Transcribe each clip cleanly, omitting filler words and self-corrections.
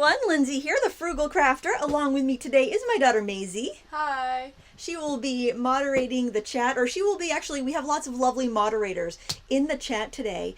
everyone, Lindsay here, the Frugal Crafter. Along with me today is my daughter Maisie. Hi. She will be moderating the chat, or she will be actually, we have lots of lovely moderators in the chat today.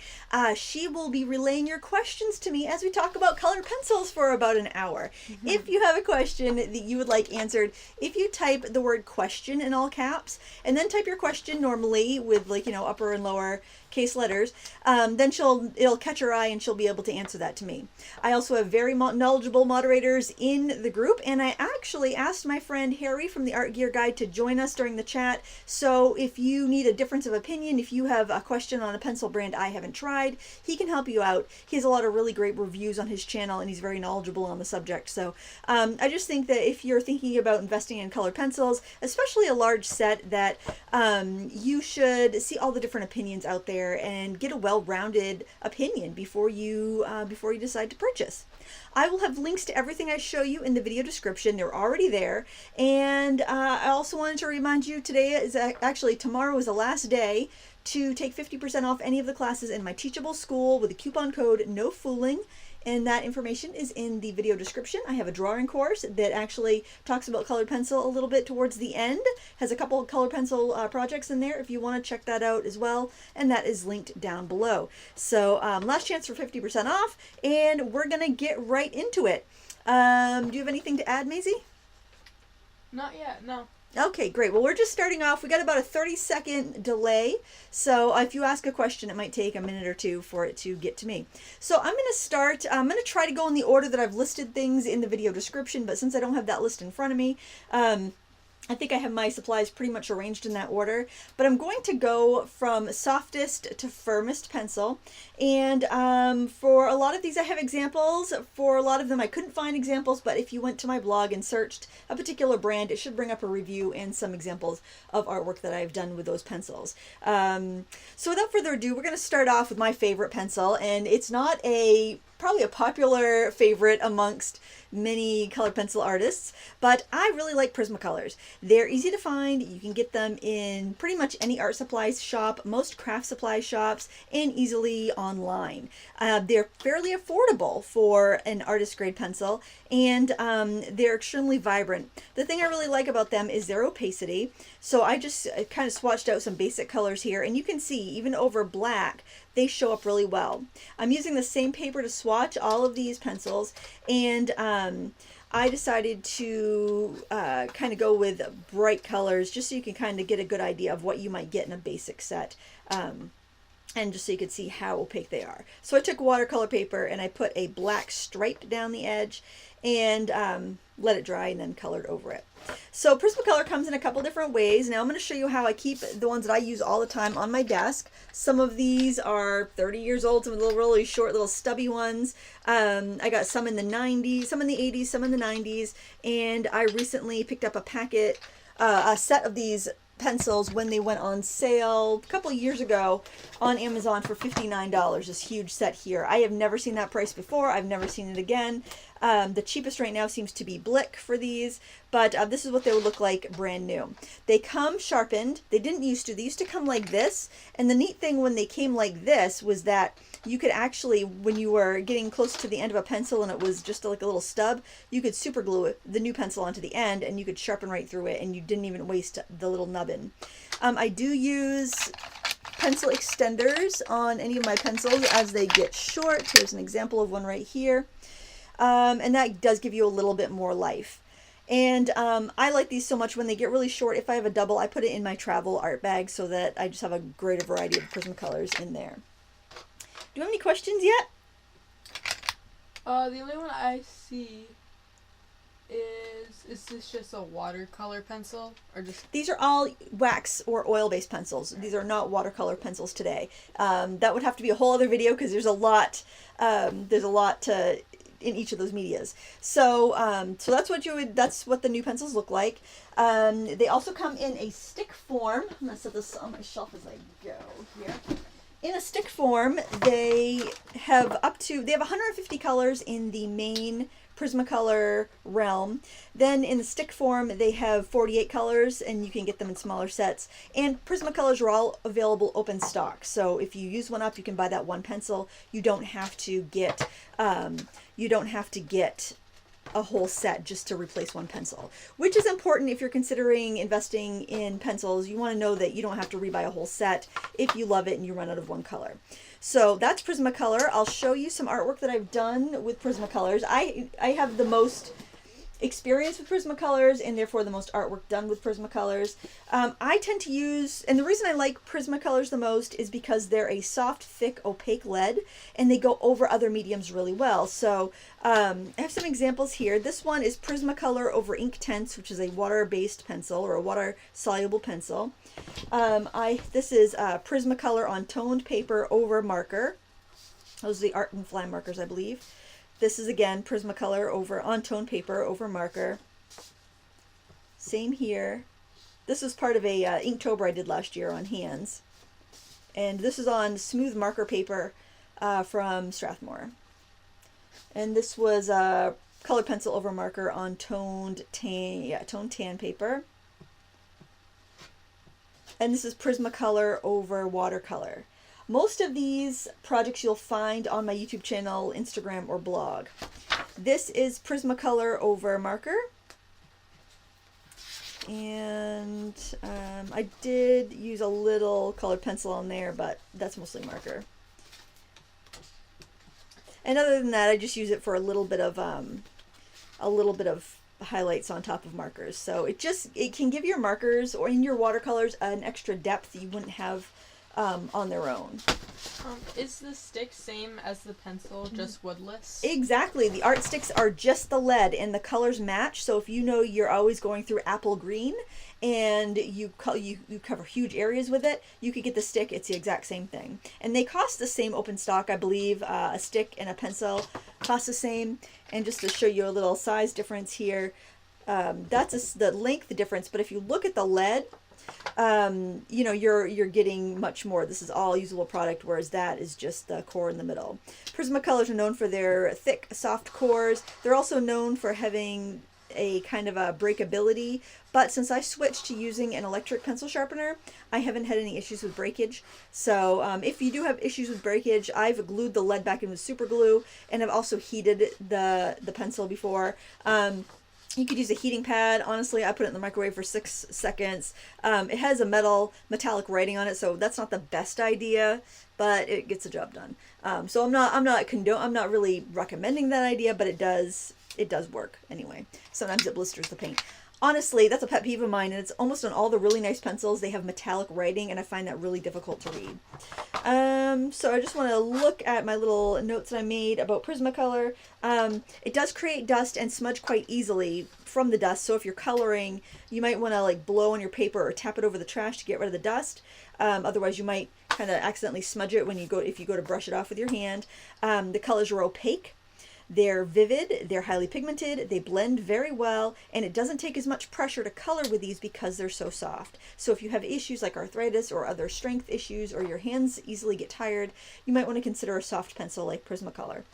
She will be relaying your questions to me as we talk about colored pencils for about an hour. If you have a question that you would like answered, if you type the word question in all caps, and then type your question normally with upper and lower case letters, then it'll catch her eye and she'll be able to answer that to me. I also have very knowledgeable moderators in the group, and I actually asked my friend Harry from the Art Gear Guide to join us during the chat. So if you need a difference of opinion, if you have a question on a pencil brand I haven't tried, he can help you out. He has a lot of really great reviews on his channel and he's very knowledgeable on the subject. So I just think that if you're thinking about investing in colored pencils, especially a large set, that you should see all the different opinions out there and get a well-rounded opinion before you decide to purchase. I will have links to everything I show you in the video description. They're already there. And I also wanted to remind you tomorrow is the last day to take 50% off any of the classes in my Teachable School with the coupon code NOFOOLING. And that information is in the video description. I have a drawing course that actually talks about colored pencil a little bit towards the end. Has a couple of colored pencil projects in there if you want to check that out as well. And that is linked down below. So last chance for 50% off. And we're going to get right into it. Do you have anything to add, Maisie? Not yet, no. Okay, great. Well, we're just starting off. We got about a 30-second delay. So if you ask a question, it might take a minute or two for it to get to me. So I'm going to start. I'm going to try to go in the order that I've listed things in the video description, but since I don't have that list in front of me, I think I have my supplies pretty much arranged in that order, but I'm going to go from softest to firmest pencil. And for a lot of these I have examples. For a lot of them I couldn't find examples, but if you went to my blog and searched a particular brand, it should bring up a review and some examples of artwork that I've done with those pencils. So without further ado, we're going to start off with my favorite pencil, and it's not probably a popular favorite amongst many colored pencil artists, but I really like Prismacolors. They're easy to find. You can get them in pretty much any art supplies shop, most craft supply shops, and easily online. They're fairly affordable for an artist grade pencil, and they're extremely vibrant. The thing I really like about them is their opacity. So I just kind of swatched out some basic colors here, and you can see even over black, they show up really well. I'm using the same paper to swatch all of these pencils, and I decided to kind of go with bright colors just so you can kind of get a good idea of what you might get in a basic set, and just so you could see how opaque they are. So I took watercolor paper and I put a black stripe down the edge and let it dry and then colored over it. So Prismacolor comes in a couple different ways. Now I'm going to show you how I keep the ones that I use all the time on my desk. Some of these are 30 years old, some of the really short, little stubby ones. I got some in the 90s, some in the 80s, some in the 90s, and I recently picked up a set of these pencils when they went on sale a couple of years ago on Amazon for $59. This huge set here. I have never seen that price before. I've never seen it again. The cheapest right now seems to be Blitz for these, but this is what they would look like brand new. They come sharpened. They didn't used to. They used to come like this, and the neat thing when they came like this was that you could actually, when you were getting close to the end of a pencil and it was just like a little stub, you could super glue the new pencil onto the end and you could sharpen right through it, and you didn't even waste the little nubbin. I do use pencil extenders on any of my pencils as they get short. Here's an example of one right here. And that does give you a little bit more life. And I like these so much when they get really short. If I have a double, I put it in my travel art bag so that I just have a greater variety of Prismacolors in there. Do you have any questions yet? The only one I see is this just a watercolor pencil, or just... These are all wax or oil-based pencils. These are not watercolor pencils today. That would have to be a whole other video because there's a lot in each of those medias. So that's what the new pencils look like. They also come in a stick form. I'm gonna set this on my shelf as I go here. In a stick form, they have 150 colors in the main Prismacolor realm. Then in the stick form, they have 48 colors, and you can get them in smaller sets. And Prismacolors are all available open stock. So if you use one up, you can buy that one pencil. You don't have to get a whole set just to replace one pencil, which is important if you're considering investing in pencils. You want to know that you don't have to rebuy a whole set if you love it and you run out of one color. So that's Prismacolor. I'll show you some artwork that I've done with Prismacolors. I have the most experience with Prismacolors and therefore the most artwork done with Prismacolors. I tend to use, and the reason I like Prismacolors the most is because they're a soft, thick, opaque lead, and they go over other mediums really well. So I have some examples here. This one is Prismacolor over Inktense, which is a water-based pencil or a water-soluble pencil. This is Prismacolor on toned paper over marker. Those are the Art and Flam markers, I believe. This is again Prismacolor over on toned paper over marker. Same here. This was part of a Inktober I did last year on hands. And this is on smooth marker paper from Strathmore. And this was color pencil over marker on toned tan paper. And this is Prismacolor over watercolor. Most of these projects you'll find on my YouTube channel, Instagram, or blog. This is Prismacolor over marker. And I did use a little colored pencil on there, but that's mostly marker. And other than that, I just use it for a little bit of highlights on top of markers. So it can give your markers or in your watercolors an extra depth you wouldn't have on their own. Is the stick same as the pencil, just woodless? Exactly. The art sticks are just the lead and the colors match. So if you know you're always going through apple green and you cover huge areas with it, you could get the stick. It's the exact same thing. And they cost the same open stock, I believe. A stick and a pencil cost the same. And just to show you a little size difference here, that's the length difference. But if you look at the lead, you're getting much more. This is all usable product, whereas that is just the core in the middle. Prismacolors are known for their thick, soft cores. They're also known for having a kind of a breakability, but since I switched to using an electric pencil sharpener, I haven't had any issues with breakage. So if you do have issues with breakage, I've glued the lead back in with super glue, and I've also heated the pencil before. You could use a heating pad. Honestly, I put it in the microwave for 6 seconds. It has a metallic writing on it, so that's not the best idea, but it gets the job done. So I'm not really recommending that idea, but it does work anyway. Sometimes it blisters the paint. Honestly, that's a pet peeve of mine, and it's almost on all the really nice pencils. They have metallic writing, and I find that really difficult to read. So I just want to look at my little notes that I made about Prismacolor. It does create dust and smudge quite easily from the dust, so if you're coloring, you might want to like blow on your paper or tap it over the trash to get rid of the dust. Otherwise, you might kind of accidentally smudge it if you go to brush it off with your hand. The colors are opaque. They're vivid, they're highly pigmented, they blend very well, and it doesn't take as much pressure to color with these because they're so soft. So if you have issues like arthritis or other strength issues, or your hands easily get tired, you might want to consider a soft pencil like Prismacolor.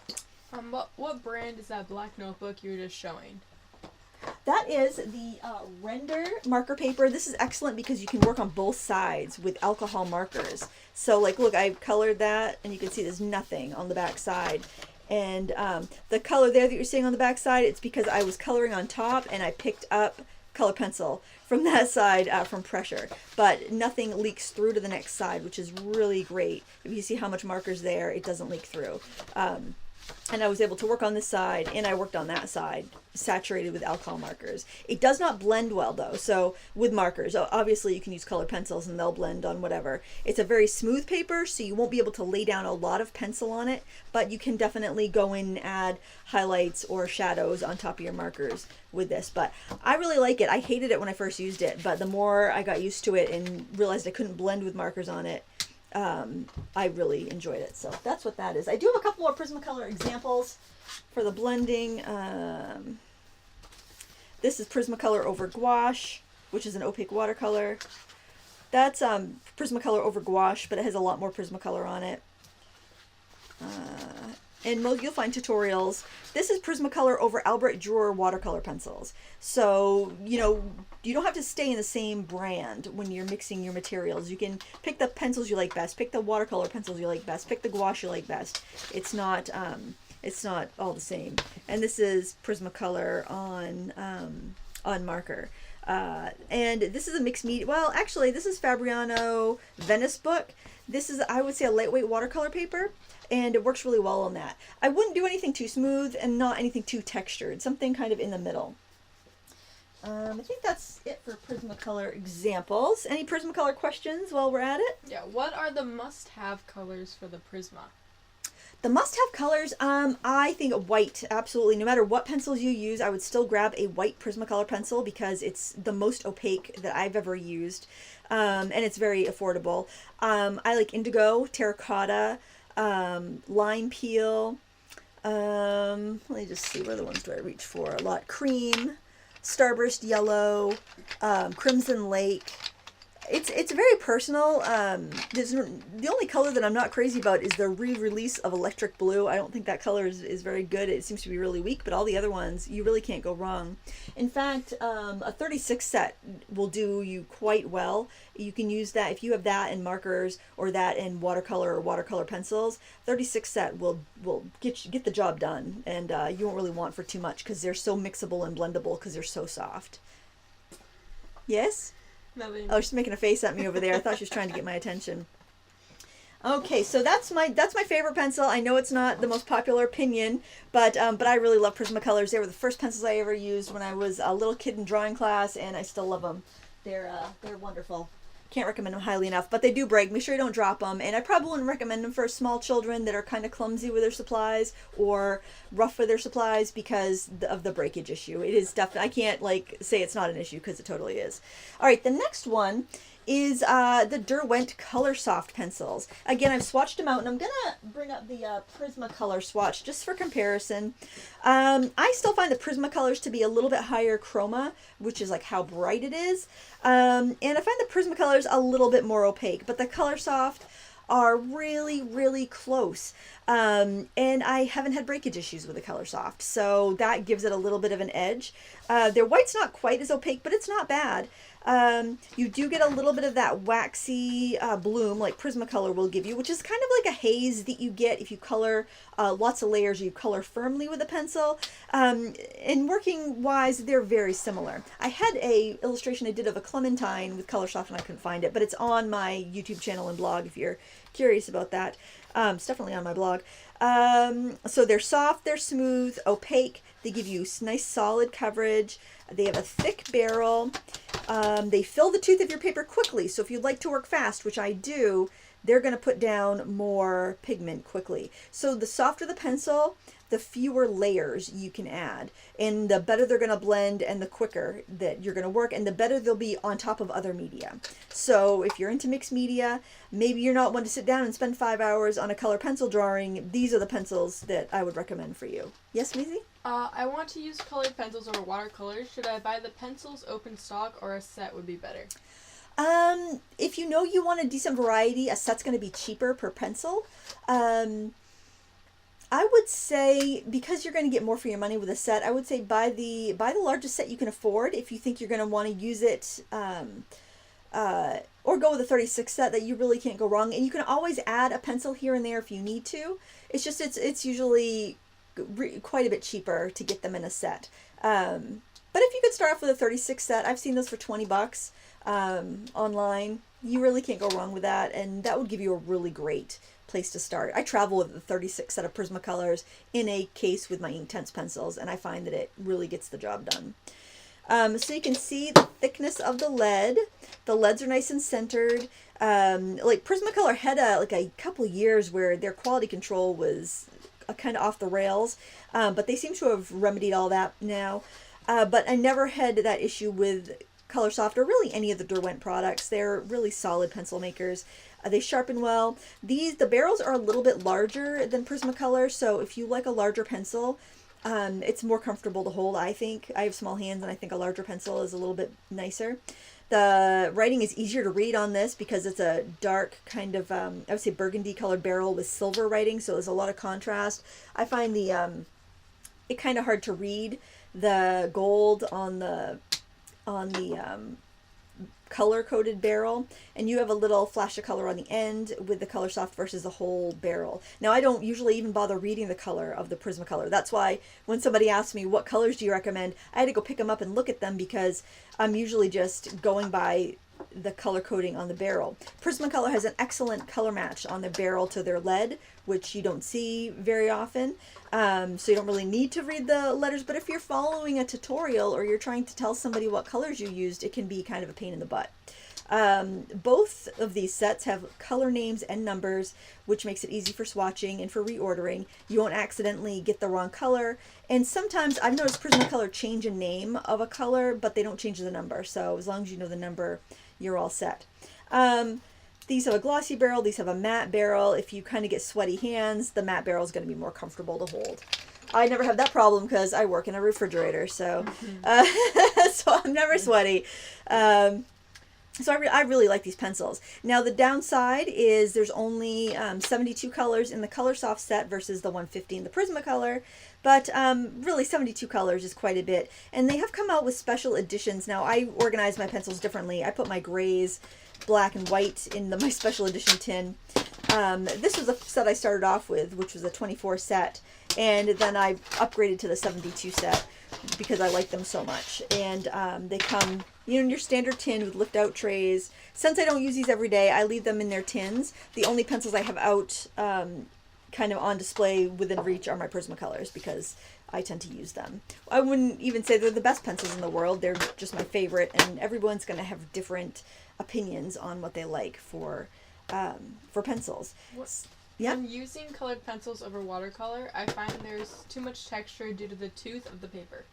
What brand is that black notebook you were just showing? That is the Render marker paper. This is excellent because you can work on both sides with alcohol markers. So like, look, I've colored that, and you can see there's nothing on the back side. And the color there that you're seeing on the back side, it's because I was coloring on top and I picked up color pencil from that side from pressure. But nothing leaks through to the next side, which is really great. If you see how much marker's there, it doesn't leak through. And I was able to work on this side, and I worked on that side, saturated with alcohol markers. It does not blend well, though, so with markers. Obviously, you can use colored pencils, and they'll blend on whatever. It's a very smooth paper, so you won't be able to lay down a lot of pencil on it, but you can definitely go in and add highlights or shadows on top of your markers with this. But I really like it. I hated it when I first used it, but the more I got used to it and realized I couldn't blend with markers on it, I really enjoyed it. So that's what that is. I do have a couple more Prismacolor examples for the blending. This is Prismacolor over gouache, which is an opaque watercolor. That's Prismacolor over gouache, but it has a lot more Prismacolor on it. and you'll find tutorials. This is Prismacolor over Albrecht Dürer watercolor pencils. So, you know, you don't have to stay in the same brand when you're mixing your materials. You can pick the pencils you like best, pick the watercolor pencils you like best, pick the gouache you like best. It's not all the same. And this is Prismacolor on marker. And this is a mixed media. Well, actually, this is Fabriano Venice book. This is, I would say, a lightweight watercolor paper, and it works really well on that. I wouldn't do anything too smooth and not anything too textured. Something kind of in the middle. I think that's it for Prismacolor examples. Any Prismacolor questions while we're at it? Yeah, what are the must-have colors for the Prisma? The must-have colors, I think white, absolutely. No matter what pencils you use, I would still grab a white Prismacolor pencil because it's the most opaque that I've ever used, and it's very affordable. I like indigo, terracotta, lime peel. Let me just see, what other ones do I reach for a lot? Cream, starburst yellow, crimson lake. It's very personal. The only color that I'm not crazy about is the re-release of electric blue. I don't think that color is very good. It seems to be really weak, but all the other ones, you really can't go wrong. In fact, a 36 set will do you quite well. You can use that if you have that in markers or that in watercolor or watercolor pencils. 36 set will get the job done, and you won't really want for too much because they're so mixable and blendable because they're so soft. Yes? Nothing. Oh, she's making a face at me over there. I thought she was trying to get my attention. Okay, so that's my favorite pencil. I know it's not the most popular opinion, but I really love Prismacolors. They were the first pencils I ever used when I was a little kid in drawing class, and I still love them. They're wonderful. Can't recommend them highly enough, but they do break. Make sure you don't drop them, and I probably wouldn't recommend them for small children that are kind of clumsy with their supplies or rough with their supplies because of the breakage issue. It is definitely, I can't like say it's not an issue because it totally is. All right, the next one is the Derwent Color Soft pencils. Again, I've swatched them out, and I'm gonna bring up the Prismacolor swatch just for comparison. I still find the Prismacolors to be a little bit higher chroma, which is like how bright it is, and I find the Prismacolors a little bit more opaque, but the Color Soft are really, really close. And I haven't had breakage issues with the Color Soft, so that gives it a little bit of an edge. Their white's not quite as opaque, but it's not bad. You do get a little bit of that waxy bloom like Prismacolor will give you, which is kind of like a haze that you get if you color lots of layers, you color firmly with a pencil. And working wise, they're very similar. I had a illustration I did of a clementine with Color Soft and I couldn't find it, but it's on my YouTube channel and blog if you're curious about that. It's definitely on my blog. So they're soft, they're smooth, opaque. They give you nice solid coverage. They have a thick barrel. They fill the tooth of your paper quickly. So if you'd like to work fast, which I do, they're going to put down more pigment quickly. So the softer the pencil, the fewer layers you can add, and the better they're going to blend and the quicker that you're going to work, and the better they'll be on top of other media. So if you're into mixed media, maybe you're not one to sit down and spend 5 hours on a color pencil drawing, these are the pencils that I would recommend for you. Yes, Maisie? I want to use colored pencils over watercolors. Should I buy the pencils open stock, or a set would be better? If you know you want a decent variety, a set's going to be cheaper per pencil. I would say, because you're going to get more for your money with a set, I would say buy the largest set you can afford if you think you're going to want to use it, or go with a 36 set that you really can't go wrong. And you can always add a pencil here and there if you need to. It's just, it's usually quite a bit cheaper to get them in a set. But if you could start off with a 36 set, I've seen those for $20 online. You really can't go wrong with that, and that would give you a really great place to start. I travel with a 36 set of Prismacolors in a case with my Inktense pencils, and I find that it really gets the job done. So you can see the thickness of the lead. The leads are nice and centered. Like Prismacolor had a couple years where their quality control was kind of off the rails, but they seem to have remedied all that now. But I never had that issue with Color Soft or really any of the Derwent products. They're really solid pencil makers. They sharpen well. The barrels are a little bit larger than Prismacolor, so if you like a larger pencil, It's more comfortable to hold, I think. I have small hands, and I think a larger pencil is a little bit nicer. The writing is easier to read on this because it's a dark kind of, I would say burgundy colored barrel with silver writing, so there's a lot of contrast. I find it kind of hard to read the gold on the color-coded barrel, and you have a little flash of color on the end with the color soft versus the whole barrel. Now, I don't usually even bother reading the color of the Prismacolor. That's why when somebody asks me what colors do you recommend, I had to go pick them up and look at them because I'm usually just going by the color coding on the barrel. Prismacolor has an excellent color match on the barrel to their lead, which you don't see very often. So you don't really need to read the letters, but if you're following a tutorial or you're trying to tell somebody what colors you used, it can be kind of a pain in the butt. Both of these sets have color names and numbers, which makes it easy for swatching and for reordering. You won't accidentally get the wrong color. And sometimes I've noticed Prismacolor change a name of a color, but they don't change the number. So as long as you know the number, you're all set. These have a glossy barrel. These have a matte barrel. If you kind of get sweaty hands, the matte barrel is going to be more comfortable to hold. I never have that problem because I work in a refrigerator, so so I'm never sweaty. So I really like these pencils. Now the downside is there's only 72 colors in the Color Soft set versus the 150 in the Prismacolor. But really 72 colors is quite a bit. And they have come out with special editions. Now I organize my pencils differently. I put my grays, black, and white in my special edition tin. This was a set I started off with, which was a 24 set. And then I upgraded to the 72 set because I like them so much. And they come, in your standard tin with lift-out trays. Since I don't use these every day, I leave them in their tins. The only pencils I have out kind of on display within reach are my Prismacolors because I tend to use them. I wouldn't even say they're the best pencils in the world. They're just my favorite, and everyone's going to have different opinions on what they like for pencils. Yeah. When using colored pencils over watercolor, I find there's too much texture due to the tooth of the paper.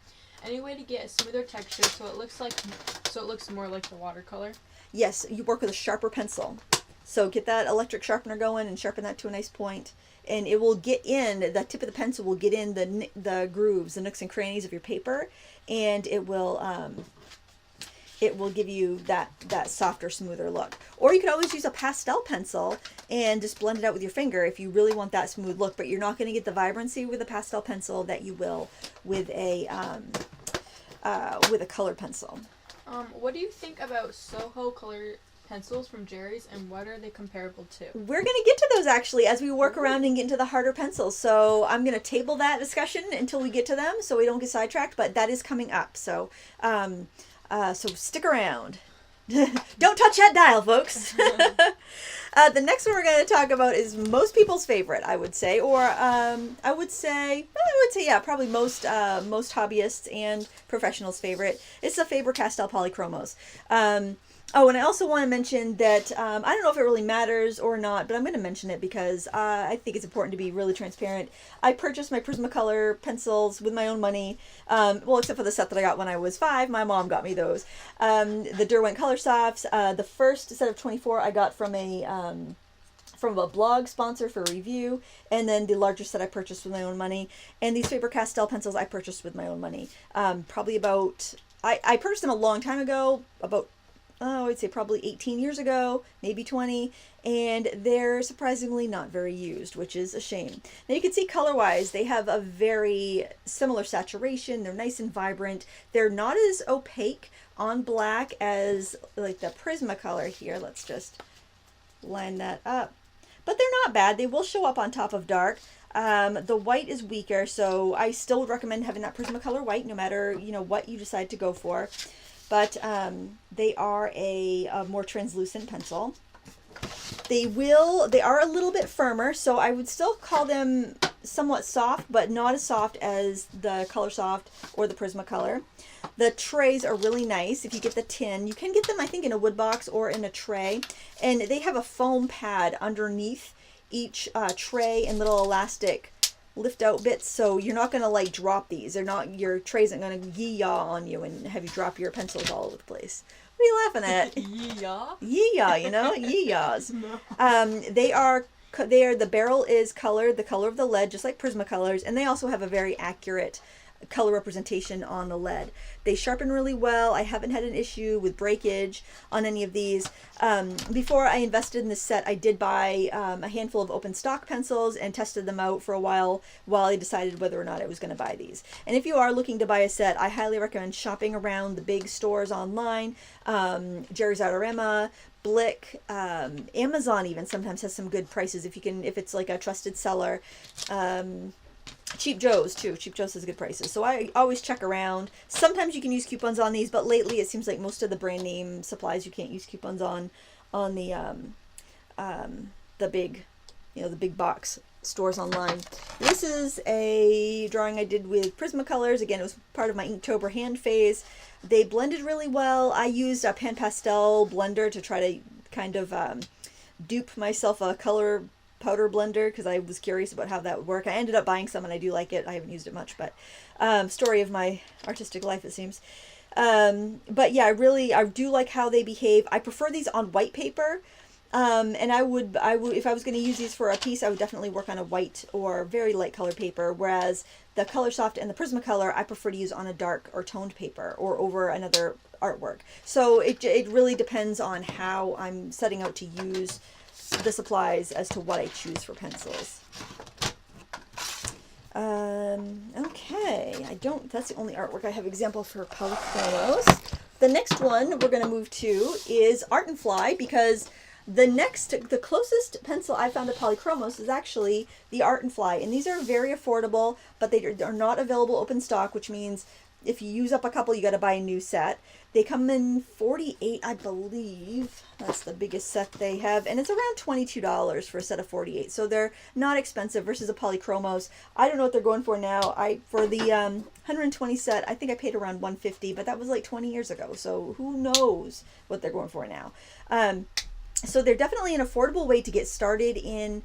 Any way to get a smoother texture so it looks more like the watercolor? Yes, you work with a sharper pencil. So get that electric sharpener going and sharpen that to a nice point, and it will get in, the tip of the pencil will get in the grooves, the nooks and crannies of your paper, and it will give you that softer, smoother look. Or you could always use a pastel pencil and just blend it out with your finger if you really want that smooth look, but you're not going to get the vibrancy with a pastel pencil that you will with a colored pencil. What do you think about Soho color pencils from Jerry's, and what are they comparable to? We're going to get to those actually as we work around and get into the harder pencils. So I'm going to table that discussion until we get to them so we don't get sidetracked, but that is coming up. So so stick around. Don't touch that dial, folks. The next one we're going to talk about is most people's favorite, I would say, or I would say, yeah, probably most hobbyists and professionals' favorite. It's the Faber-Castell Polychromos. Oh, and I also want to mention that I don't know if it really matters or not, but I'm going to mention it because I think it's important to be really transparent. I purchased my Prismacolor pencils with my own money, well, except for the set that I got when I was 5. My mom got me those. The Derwent Color Softs, the first set of 24 I got from a blog sponsor for review, and then the larger set I purchased with my own money. And these Faber-Castell pencils I purchased with my own money. Probably about, I purchased them a long time ago, about I would say probably 18 years ago, maybe 20, and they're surprisingly not very used, which is a shame. Now you can see color-wise, they have a very similar saturation. They're nice and vibrant. They're not as opaque on black as like the Prismacolor here. Let's just line that up. But they're not bad. They will show up on top of dark. The white is weaker, so I still would recommend having that Prismacolor white no matter, what you decide to go for. But they are a more translucent pencil. They are a little bit firmer, so I would still call them somewhat soft, but not as soft as the Color Soft or the Prismacolor. The trays are really nice. If you get the tin, you can get them, I think, in a wood box or in a tray. And they have a foam pad underneath each tray and little elastic lift out bits, so you're not going to like drop these. Your tray isn't going to yee-yaw on you and have you drop your pencils all over the place. What are you laughing at? Yee-yaw? Yee-yaw, yee-yaws. No. They are the barrel is colored the color of the lead, just like Prismacolors, and they also have a very accurate color representation on the lead. They sharpen really well. I haven't had an issue with breakage on any of these. Before I invested in this set, I did buy a handful of open stock pencils and tested them out for a while I decided whether or not I was going to buy these. And if you are looking to buy a set, I highly recommend shopping around the big stores online. Jerry's Adorama, Blitz, Amazon even sometimes has some good prices if it's like a trusted seller. Cheap Joe's too. Cheap Joe's has good prices. So I always check around. Sometimes you can use coupons on these, but lately it seems like most of the brand name supplies you can't use coupons on the big box stores online. This is a drawing I did with Prismacolors. Again, it was part of my Inktober hand phase. They blended really well. I used a pan pastel blender to try to kind of dupe myself a color powder blender because I was curious about how that would work. I ended up buying some and I do like it. I haven't used it much, but story of my artistic life, it seems. But yeah, I do like how they behave. I prefer these on white paper. And I would, if I was going to use these for a piece, I would definitely work on a white or very light colored paper. Whereas the Color Soft and the Prismacolor, I prefer to use on a dark or toned paper or over another artwork. So it really depends on how I'm setting out to use the supplies as to what I choose for pencils. Okay, that's the only artwork I have example for Polychromos. The next one we're going to move to is Art and Fly, because the closest pencil I found to Polychromos is actually the Art and Fly, and these are very affordable, but they are not available open stock, which means if you use up a couple, you got to buy a new set. They come in 48, I believe. That's the biggest set they have, and it's around $22 for a set of 48. So they're not expensive versus a Polychromos. I don't know what they're going for now. For the 120 set, I think I paid around $150, but that was like 20 years ago. So who knows what they're going for now? So they're definitely an affordable way to get started in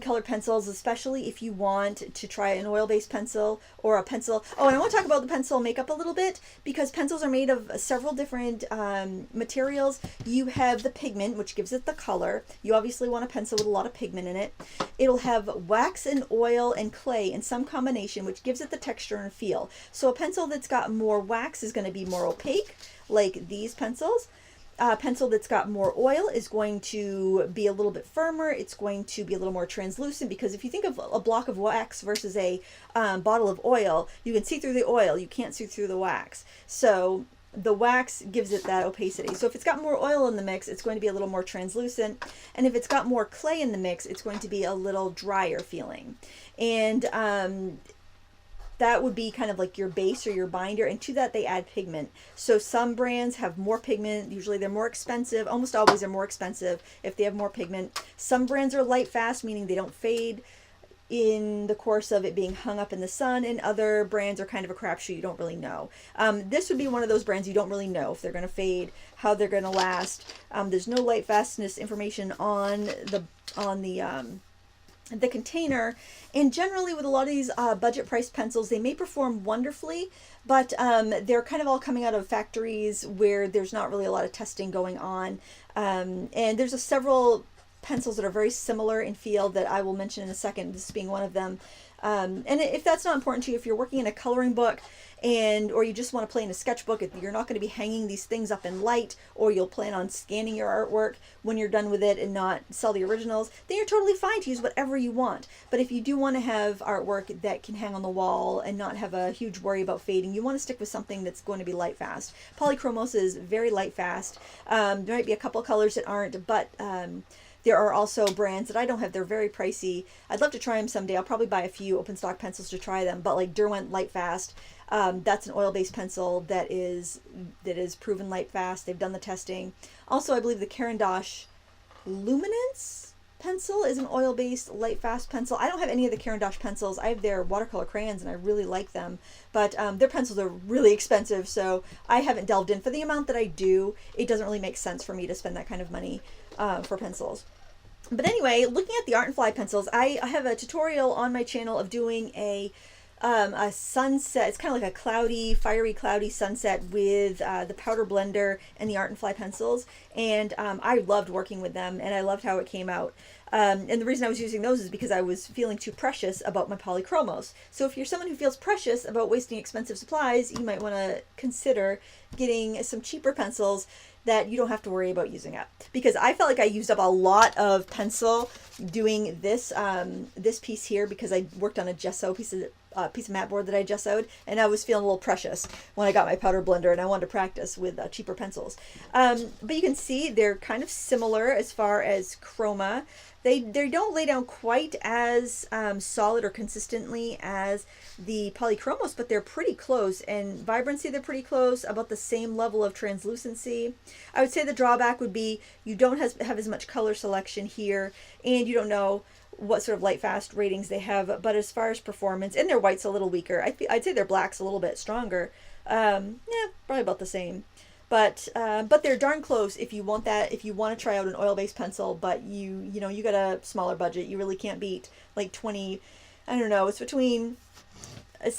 colored pencils, especially if you want to try an oil-based pencil or a pencil. Oh, and I want to talk about the pencil makeup a little bit, because pencils are made of several different materials. You have the pigment, which gives it the color. You obviously want a pencil with a lot of pigment in it. It'll have wax and oil and clay in some combination, which gives it the texture and feel. So a pencil that's got more wax is going to be more opaque, like these pencils. A pencil that's got more oil is going to be a little bit firmer. It's going to be a little more translucent, because if you think of a block of wax versus a bottle of oil, you can see through the oil, you can't see through the wax. So the wax gives it that opacity. So if it's got more oil in the mix, it's going to be a little more translucent. And if it's got more clay in the mix, it's going to be a little drier feeling. And that would be kind of like your base or your binder, and to that they add pigment. So some brands have more pigment. Usually they're more expensive. Almost always they're more expensive if they have more pigment. Some brands are light fast, meaning they don't fade in the course of it being hung up in the sun, and other brands are kind of a crapshoot. You don't really know. This would be one of those brands you don't really know if they're going to fade, how they're going to last. There's no light fastness information on the container, and generally with a lot of these budget priced pencils, they may perform wonderfully, but they're kind of all coming out of factories where there's not really a lot of testing going on, and there's several pencils that are very similar in feel that I will mention in a second, this being one of them. And if that's not important to you, if you're working in a coloring book or you just want to play in a sketchbook, you're not going to be hanging these things up in light, or you'll plan on scanning your artwork when you're done with it and not sell the originals, then you're totally fine to use whatever you want. But if you do want to have artwork that can hang on the wall and not have a huge worry about fading, you want to stick with something that's going to be light fast. Polychromos is very light fast. There might be a couple colors that aren't, but there are also brands that I don't have. They're very pricey. I'd love to try them someday. I'll probably buy a few open stock pencils to try them, but like Derwent Light Fast, that's an oil-based pencil that is proven light fast. They've done the testing. Also, I believe the Caran d'Ache Luminance pencil is an oil-based light fast pencil. I don't have any of the Caran d'Ache pencils. I have their watercolor crayons and I really like them, but their pencils are really expensive, so I haven't delved in. For the amount that I do, it doesn't really make sense for me to spend that kind of money for pencils. But anyway, looking at the Art and Fly pencils, I have a tutorial on my channel of doing a a sunset. It's kind of like a cloudy, fiery, cloudy sunset with the powder blender and the Art and Fly pencils. And I loved working with them, and I loved how it came out. And the reason I was using those is because I was feeling too precious about my Polychromos. So if you're someone who feels precious about wasting expensive supplies, you might want to consider getting some cheaper pencils that you don't have to worry about using up. Because I felt like I used up a lot of pencil doing this this piece here, because I worked on a gesso piece of mat board that I gessoed, and I was feeling a little precious when I got my powder blender and I wanted to practice with cheaper pencils. But you can see they're kind of similar as far as chroma. They don't lay down quite as solid or consistently as the Polychromos, but they're pretty close. And vibrancy, they're pretty close, about the same level of translucency. I would say the drawback would be you don't have as much color selection here, and you don't know what sort of light fast ratings they have. But as far as performance, and their white's a little weaker. I'd say their black's a little bit stronger. Yeah, probably about the same. But they're darn close if you want that, if you want to try out an oil-based pencil, but you got a smaller budget. You really can't beat like 20, I don't know, it's between,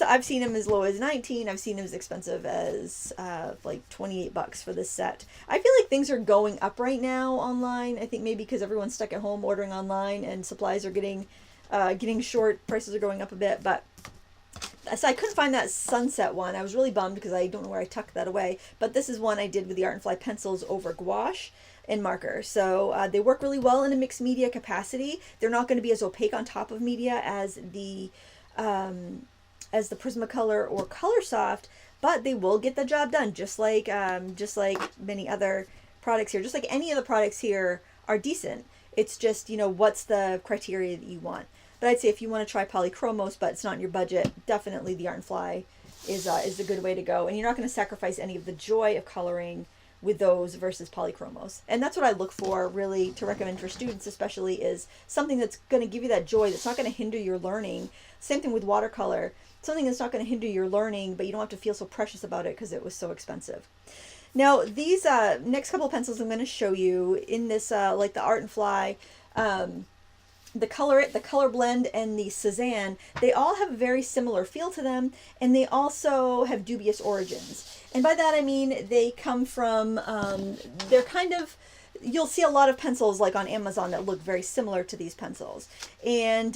I've seen them as low as 19, I've seen them as expensive as like $28 for this set. I feel like things are going up right now online. I think maybe because everyone's stuck at home ordering online and supplies are getting short, prices are going up a bit, but so I couldn't find that sunset one. I was really bummed because I don't know where I tucked that away. But this is one I did with the Art and Fly pencils over gouache and marker. So they work really well in a mixed media capacity. They're not going to be as opaque on top of media as the Prismacolor or Color Soft, but they will get the job done, just like many other products here. Just like any of the products here are decent. It's just, what's the criteria that you want. But I'd say if you want to try Polychromos, but it's not in your budget, definitely the Art and Fly is a good way to go. And you're not going to sacrifice any of the joy of coloring with those versus Polychromos. And that's what I look for, really, to recommend for students especially, is something that's going to give you that joy, that's not going to hinder your learning. Same thing with watercolor. Something that's not going to hinder your learning, but you don't have to feel so precious about it because it was so expensive. Now, these next couple of pencils I'm going to show you in this, like the Art and Fly, the Color Blend, and the Suzanne, they all have a very similar feel to them, and they also have dubious origins. And by that I mean they come from, they're kind of, you'll see a lot of pencils like on Amazon that look very similar to these pencils. And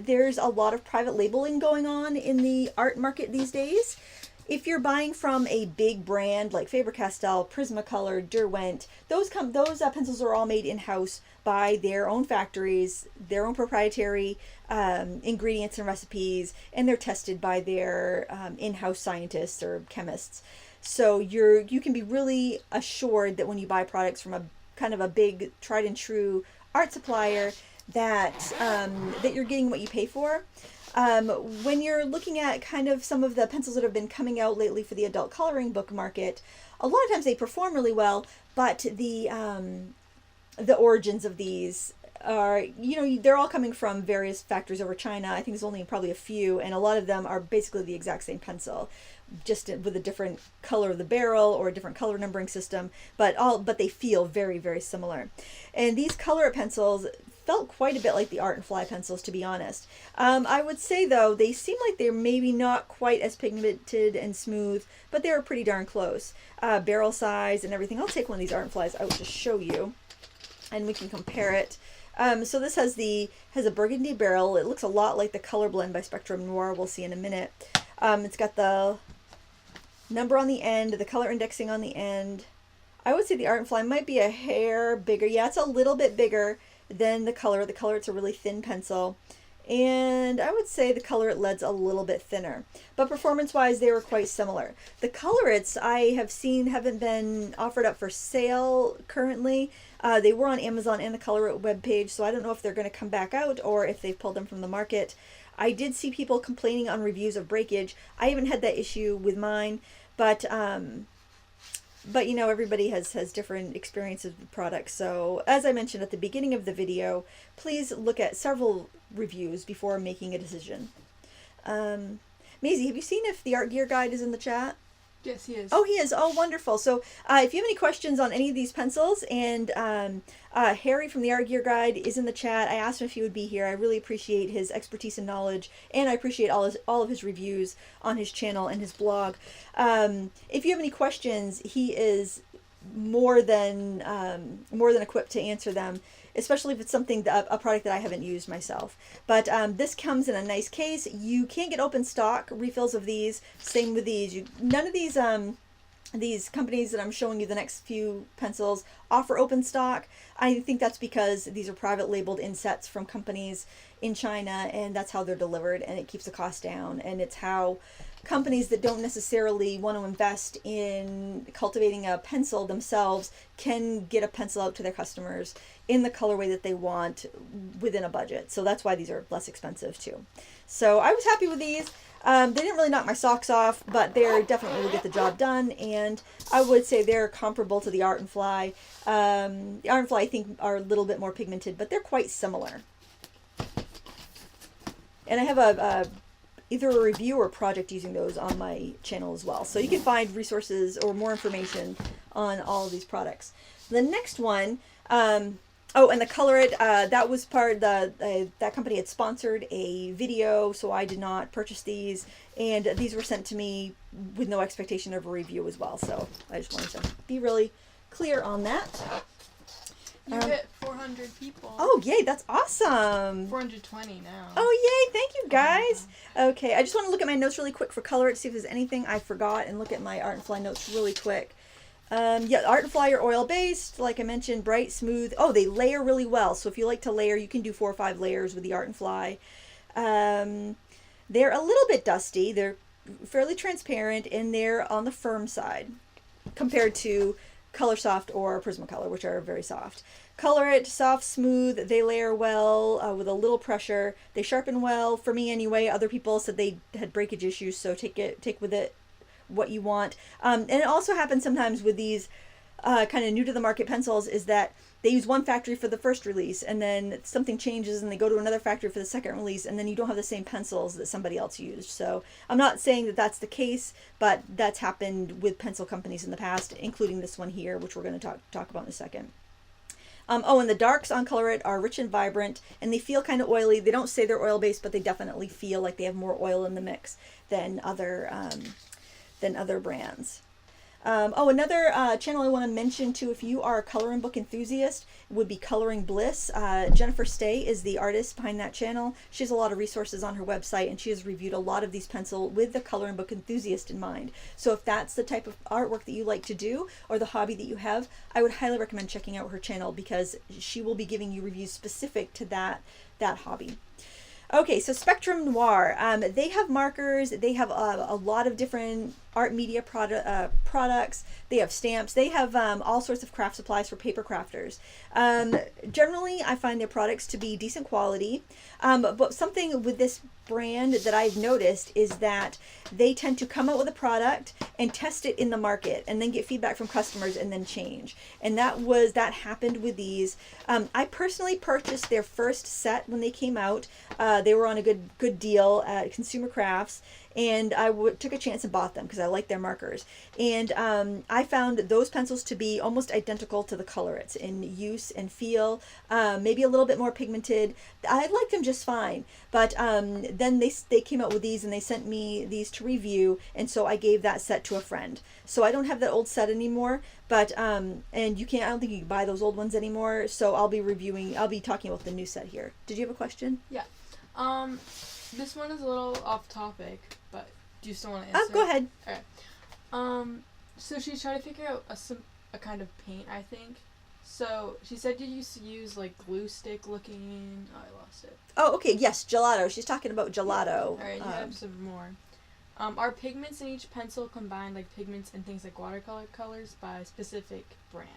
there's a lot of private labeling going on in the art market these days. If you're buying from a big brand like Faber-Castell, Prismacolor, Derwent, those pencils are all made in-house by their own factories, their own proprietary ingredients and recipes, and they're tested by their in-house scientists or chemists. So you can be really assured that when you buy products from a kind of a big tried and true art supplier, that that you're getting what you pay for. When you're looking at kind of some of the pencils that have been coming out lately for the adult coloring book market, a lot of times they perform really well, but the origins of these are, they're all coming from various factories over China. I think there's only probably a few, and a lot of them are basically the exact same pencil, just with a different color of the barrel or a different color numbering system, but they feel very, very similar. And these color pencils felt quite a bit like the Art and Fly pencils, to be honest. I would say, though, they seem like they're maybe not quite as pigmented and smooth, but they're pretty darn close. Barrel size and everything. I'll take one of these Art and Flies out to show you, and we can compare it. So this has a burgundy barrel. It looks a lot like the Color Blend by Spectrum Noir, we'll see in a minute. It's got the number on the end, the color indexing on the end. I would say the Art and Fly might be a hair bigger. Yeah, it's a little bit bigger than the Color. The Color, it's a really thin pencil. And I would say the Color Lead's a little bit thinner. But performance-wise, they were quite similar. The Color-Its I have seen haven't been offered up for sale currently. They were on Amazon and the Color-It webpage, so I don't know if they're going to come back out or if they've pulled them from the market. I did see people complaining on reviews of breakage. I haven't had that issue with mine, but everybody has different experiences with products. So as I mentioned at the beginning of the video, please look at several reviews before making a decision. Maisie, have you seen if the Art Gear Guide is in the chat? Yes, he is. Oh, he is. Oh, wonderful. So if you have any questions on any of these pencils, and Harry from the Art Gear Guide is in the chat. I asked him if he would be here. I really appreciate his expertise and knowledge, and I appreciate all of his reviews on his channel and his blog. If you have any questions, he is more than equipped to answer them, especially if it's something a product that I haven't used myself. But this comes in a nice case. You can't get open stock refills of these. Same with these. None of these companies that I'm showing you the next few pencils offer open stock. I think that's because these are private labeled in sets from companies in China, and that's how they're delivered, and it keeps the cost down. And it's how companies that don't necessarily want to invest in cultivating a pencil themselves can get a pencil out to their customers in the colorway that they want within a budget. So that's why these are less expensive too. So I was happy with these. They didn't really knock my socks off, but they're definitely will get the job done, and I would say they're comparable to the Art and Fly. The Art and Fly, I think, are a little bit more pigmented, but they're quite similar. And I have either a review or a project using those on my channel as well. So you can find resources or more information on all of these products. The next one, oh, and the Color It, that was part of that company had sponsored a video, so I did not purchase these, and these were sent to me with no expectation of a review as well. So I just wanted to be really clear on that. You hit 400 people. Oh, yay, that's awesome. 420 now. Oh, yay, thank you, guys. Okay, I just want to look at my notes really quick for Color It, see if there's anything I forgot, and look at my Art and Fly notes really quick. Yeah, Art and Fly are oil-based, like I mentioned, bright, smooth. Oh, they layer really well, so if you like to layer, you can do 4 or 5 layers with the Art and Fly. They're a little bit dusty. They're fairly transparent, and they're on the firm side compared to Color Soft or Prismacolor, which are very soft. Color It, soft, smooth. They layer well with a little pressure. They sharpen well, for me anyway. Other people said they had breakage issues, so take with it what you want. And it also happens sometimes with these kind of new to the market pencils, is that they use one factory for the first release, and then something changes and they go to another factory for the second release, and then you don't have the same pencils that somebody else used. So I'm not saying that that's the case, but that's happened with pencil companies in the past, including this one here, which we're going to talk about in a second. Oh, and the darks on Color It are rich and vibrant, and they feel kind of oily. They don't say they're oil-based, but they definitely feel like they have more oil in the mix than other brands. Oh, another channel I want to mention too, if you are a coloring book enthusiast, would be Coloring Bliss. Jennifer Stay is the artist behind that channel. She has a lot of resources on her website, and she has reviewed a lot of these pencils with the coloring book enthusiast in mind. So if that's the type of artwork that you like to do, or the hobby that you have, I would highly recommend checking out her channel, because she will be giving you reviews specific to that hobby. Okay, so Spectrum Noir, they have markers, they have a lot of different art media products, they have stamps, they have all sorts of craft supplies for paper crafters. Generally, I find their products to be decent quality, but something with this brand that I've noticed is that they tend to come out with a product and test it in the market and then get feedback from customers and then change. And that happened with these. I personally purchased their first set when they came out. They were on a good deal at Consumer Crafts, and I took a chance and bought them because I like their markers. And I found those pencils to be almost identical to the Color It's in use and feel, maybe a little bit more pigmented. I liked them just fine, but then they came out with these, and they sent me these to review, and so I gave that set to a friend. So I don't have that old set anymore, but and I don't think you can buy those old ones anymore, so I'll be talking about the new set here. Did you have a question? Yeah. This one is a little off topic, but do you still want to answer? Go ahead. Alright. So she's trying to figure out a kind of paint, I think. So she said you used to use like glue stick looking. Oh, I lost it. Oh, okay. Yes, gelato. She's talking about gelato. Alright, you have some more. Are pigments in each pencil combined, like pigments in things like watercolor colors, by specific brands?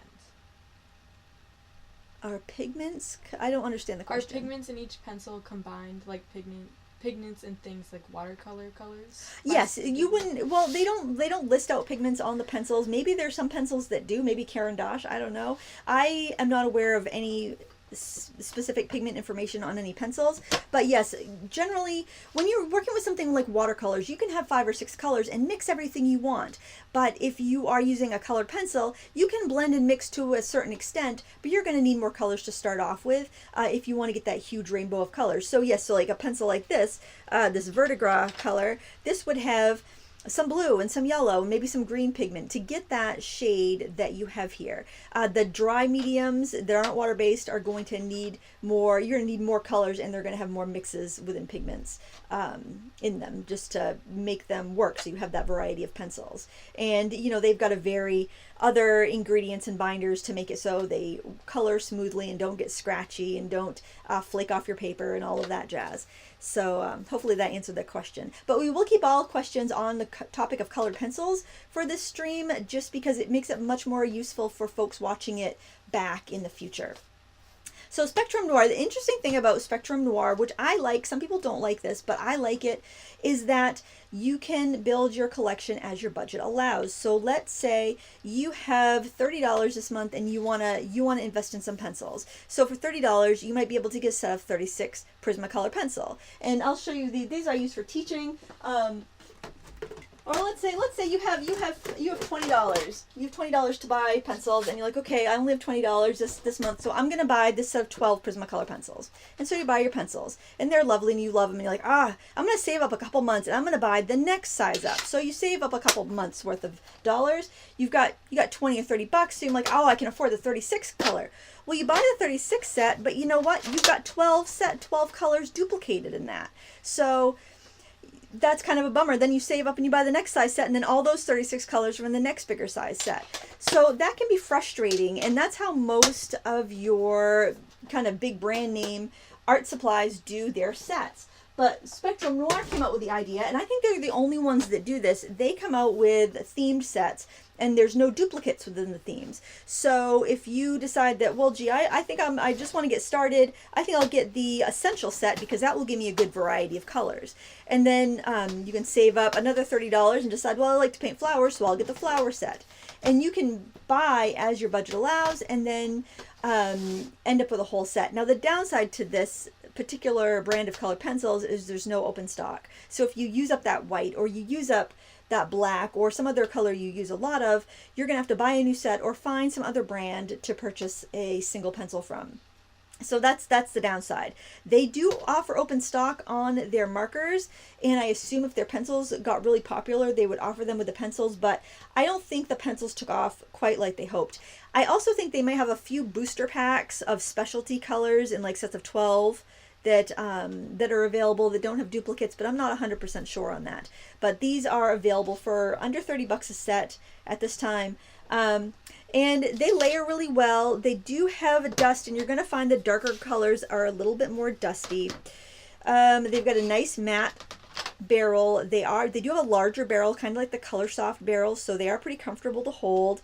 Are pigments? I don't understand the question. Are pigments in each pencil combined, like pigments in things like watercolor colors? Yes, you wouldn't. Well, they don't list out pigments on the pencils. Maybe there's some pencils that do. Maybe Caran d'Ache. I don't know. I am not aware of any specific pigment information on any pencils. But yes, generally when you're working with something like watercolors, you can have 5 or 6 colors and mix everything you want. But if you are using a colored pencil, you can blend and mix to a certain extent, but you're going to need more colors to start off with if you want to get that huge rainbow of colors. So yes, so like a pencil like this, this Vertigra color, this would have some blue and some yellow, maybe some green pigment to get that shade that you have here. The dry mediums that aren't water-based are going to need more, you're going to need more colors, and they're going to have more mixes within pigments in them just to make them work, so you have that variety of pencils. And you know, they've got to vary other ingredients and binders to make it so they color smoothly and don't get scratchy and don't flake off your paper and all of that jazz. So hopefully that answered that question. But we will keep all questions on the topic of colored pencils for this stream, just because it makes it much more useful for folks watching it back in the future. So Spectrum Noir, the interesting thing about Spectrum Noir, which I like, some people don't like this, but I like it, is that you can build your collection as your budget allows. So let's say you have $30 this month and you wanna invest in some pencils. So for $30, you might be able to get a set of 36 Prismacolor pencil. And I'll show you these I use for teaching. Or let's say you have $20. You have $20 to buy pencils, and you're like, okay, I only have $20 this month, so I'm gonna buy this set of 12 Prismacolor pencils. And so you buy your pencils, and they're lovely, and you love them, and you're like, I'm gonna save up a couple months, and I'm gonna buy the next size up. So you save up a couple months worth of dollars. You got 20 or 30 bucks, so you're like, I can afford the 36 color. Well, you buy the 36 set, but you know what? You've got 12 colors duplicated in that. So that's kind of a bummer. Then you save up and you buy the next size set, and then all those 36 colors are in the next bigger size set. So that can be frustrating, and that's how most of your kind of big brand name art supplies do their sets. But Spectrum Noir came out with the idea, and I think they're the only ones that do this. They come out with themed sets, and there's no duplicates within the themes. So if you decide that, well, gee, I think I just want to get started, I think I'll get the essential set because that will give me a good variety of colors. And then you can save up another $30 and decide, well, I like to paint flowers, so I'll get the flower set. And you can buy as your budget allows, and then end up with a whole set. Now the downside to this particular brand of colored pencils is there's no open stock. So if you use up that white, or you use up that black, or some other color you use a lot of, you're gonna have to buy a new set or find some other brand to purchase a single pencil from. So that's the downside. They do offer open stock on their markers, and I assume if their pencils got really popular, they would offer them with the pencils, but I don't think the pencils took off quite like they hoped. I also think they may have a few booster packs of specialty colors in like sets of 12 that are available that don't have duplicates, but I'm not 100% sure on that. But these are available for under 30 bucks a set at this time. And they layer really well. They do have a dust, and you're going to find the darker colors are a little bit more dusty. They've got a nice matte barrel. They do have a larger barrel, kind of like the Color Soft barrels, so they are pretty comfortable to hold.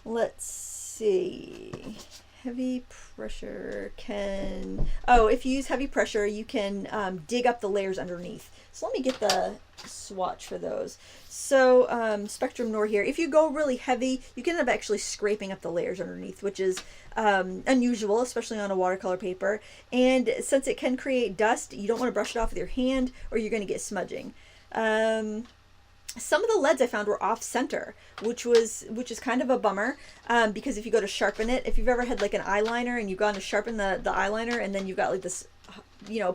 Let's see. Heavy pressure if you use heavy pressure, you can dig up the layers underneath. So let me get the swatch for those. So Spectrum Noir here, if you go really heavy, you can end up actually scraping up the layers underneath, which is unusual, especially on a watercolor paper. And since it can create dust, you don't want to brush it off with your hand, or you're going to get smudging. Some of the leads I found were off center, which is kind of a bummer, because if you go to sharpen it, if you've ever had like an eyeliner and you've gone to sharpen the eyeliner, and then you've got like this,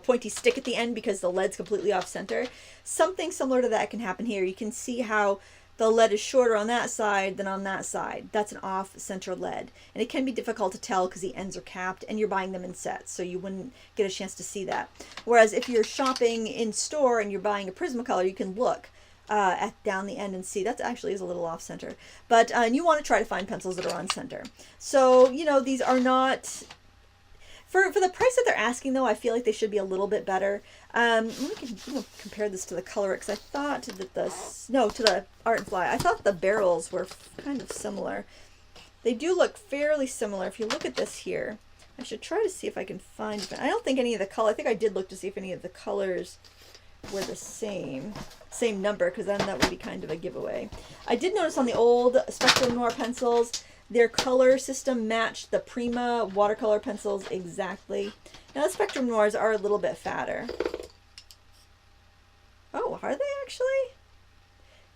pointy stick at the end because the lead's completely off center, something similar to that can happen here. You can see how the lead is shorter on that side than on that side. That's an off center lead, and it can be difficult to tell because the ends are capped, and you're buying them in sets, so you wouldn't get a chance to see that. Whereas if you're shopping in store and you're buying a Prismacolor, you can look down the end and see that actually is a little off center. But and you want to try to find pencils that are on center. So these are not for the price that they're asking, though. I feel like they should be a little bit better. Let me compare this to the Colorix. I thought that to the Art and Fly. I thought the barrels were kind of similar. They do look fairly similar. If you look at this here, I should try to see if I can find. I don't think any of the color. I think I did look to see if any of the colors were the same number, because then that would be kind of a giveaway. I did notice on the old Spectrum Noir pencils, Their color system matched the Prima watercolor pencils exactly. Now the Spectrum Noirs are a little bit fatter. Oh, are they actually?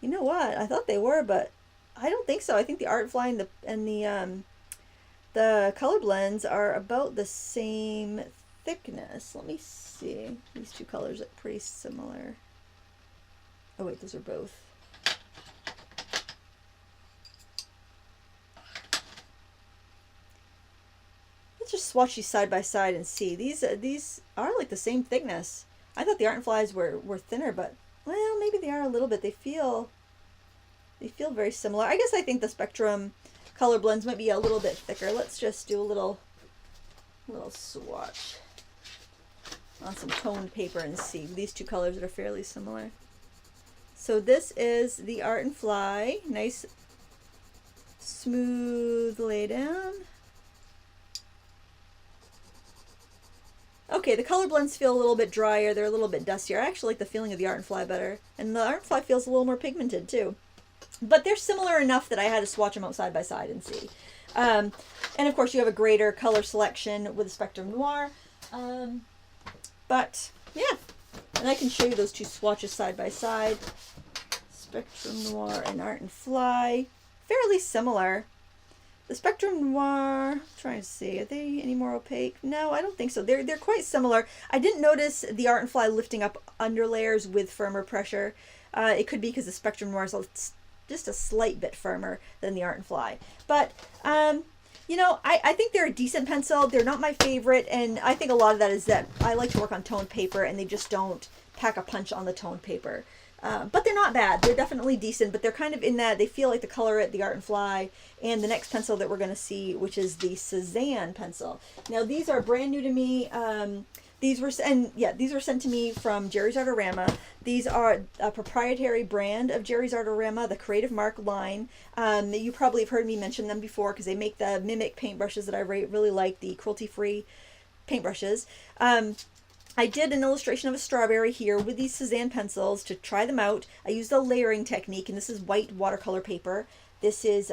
You know what? I thought they were, but I don't think so. I think the Art Fly and the color blends are about the same thickness. Let me see. These two colors look pretty similar. Oh wait, those are both. Let's just swatch these side by side and see. These are like the same thickness. I thought the Art and Flies were thinner, but well, maybe they are a little bit. They feel very similar. I guess I think the Spectrum color blends might be a little bit thicker. Let's just do a little swatch on some toned paper and see these two colors that are fairly similar. So this is the Art and Fly. Nice smooth lay down. Okay, the color blends feel a little bit drier. They're a little bit dustier. I actually like the feeling of the Art and Fly better. And the Art and Fly feels a little more pigmented too. But they're similar enough that I had to swatch them out side by side and see. And of course you have a greater color selection with the Spectrum Noir. But yeah, and I can show you those two swatches side by side. Spectrum Noir and Art and Fly. Fairly similar. The Spectrum Noir, I'm trying to see, are they any more opaque? No, I don't think so. They're quite similar. I didn't notice the Art and Fly lifting up under layers with firmer pressure. It could be because the Spectrum Noir is just a slight bit firmer than the Art and Fly. But, you know, I think they're a decent pencil. They're not my favorite, and I think a lot of that is that I like to work on toned paper, and they just don't pack a punch on the toned paper. But they're not bad. They're definitely decent, but they're kind of in that they feel like the color at the Art and Fly and the next pencil that we're going to see, which is the Suzanne pencil. Now these are brand new to me. These were sent to me from Jerry's Artorama. These are a proprietary brand of Jerry's Artorama, the Creative Mark line. You probably have heard me mention them before because they make the Mimic paintbrushes that I really like, the cruelty-free paintbrushes. I did an illustration of a strawberry here with these Suzanne pencils to try them out. I used a layering technique, and this is white watercolor paper. This is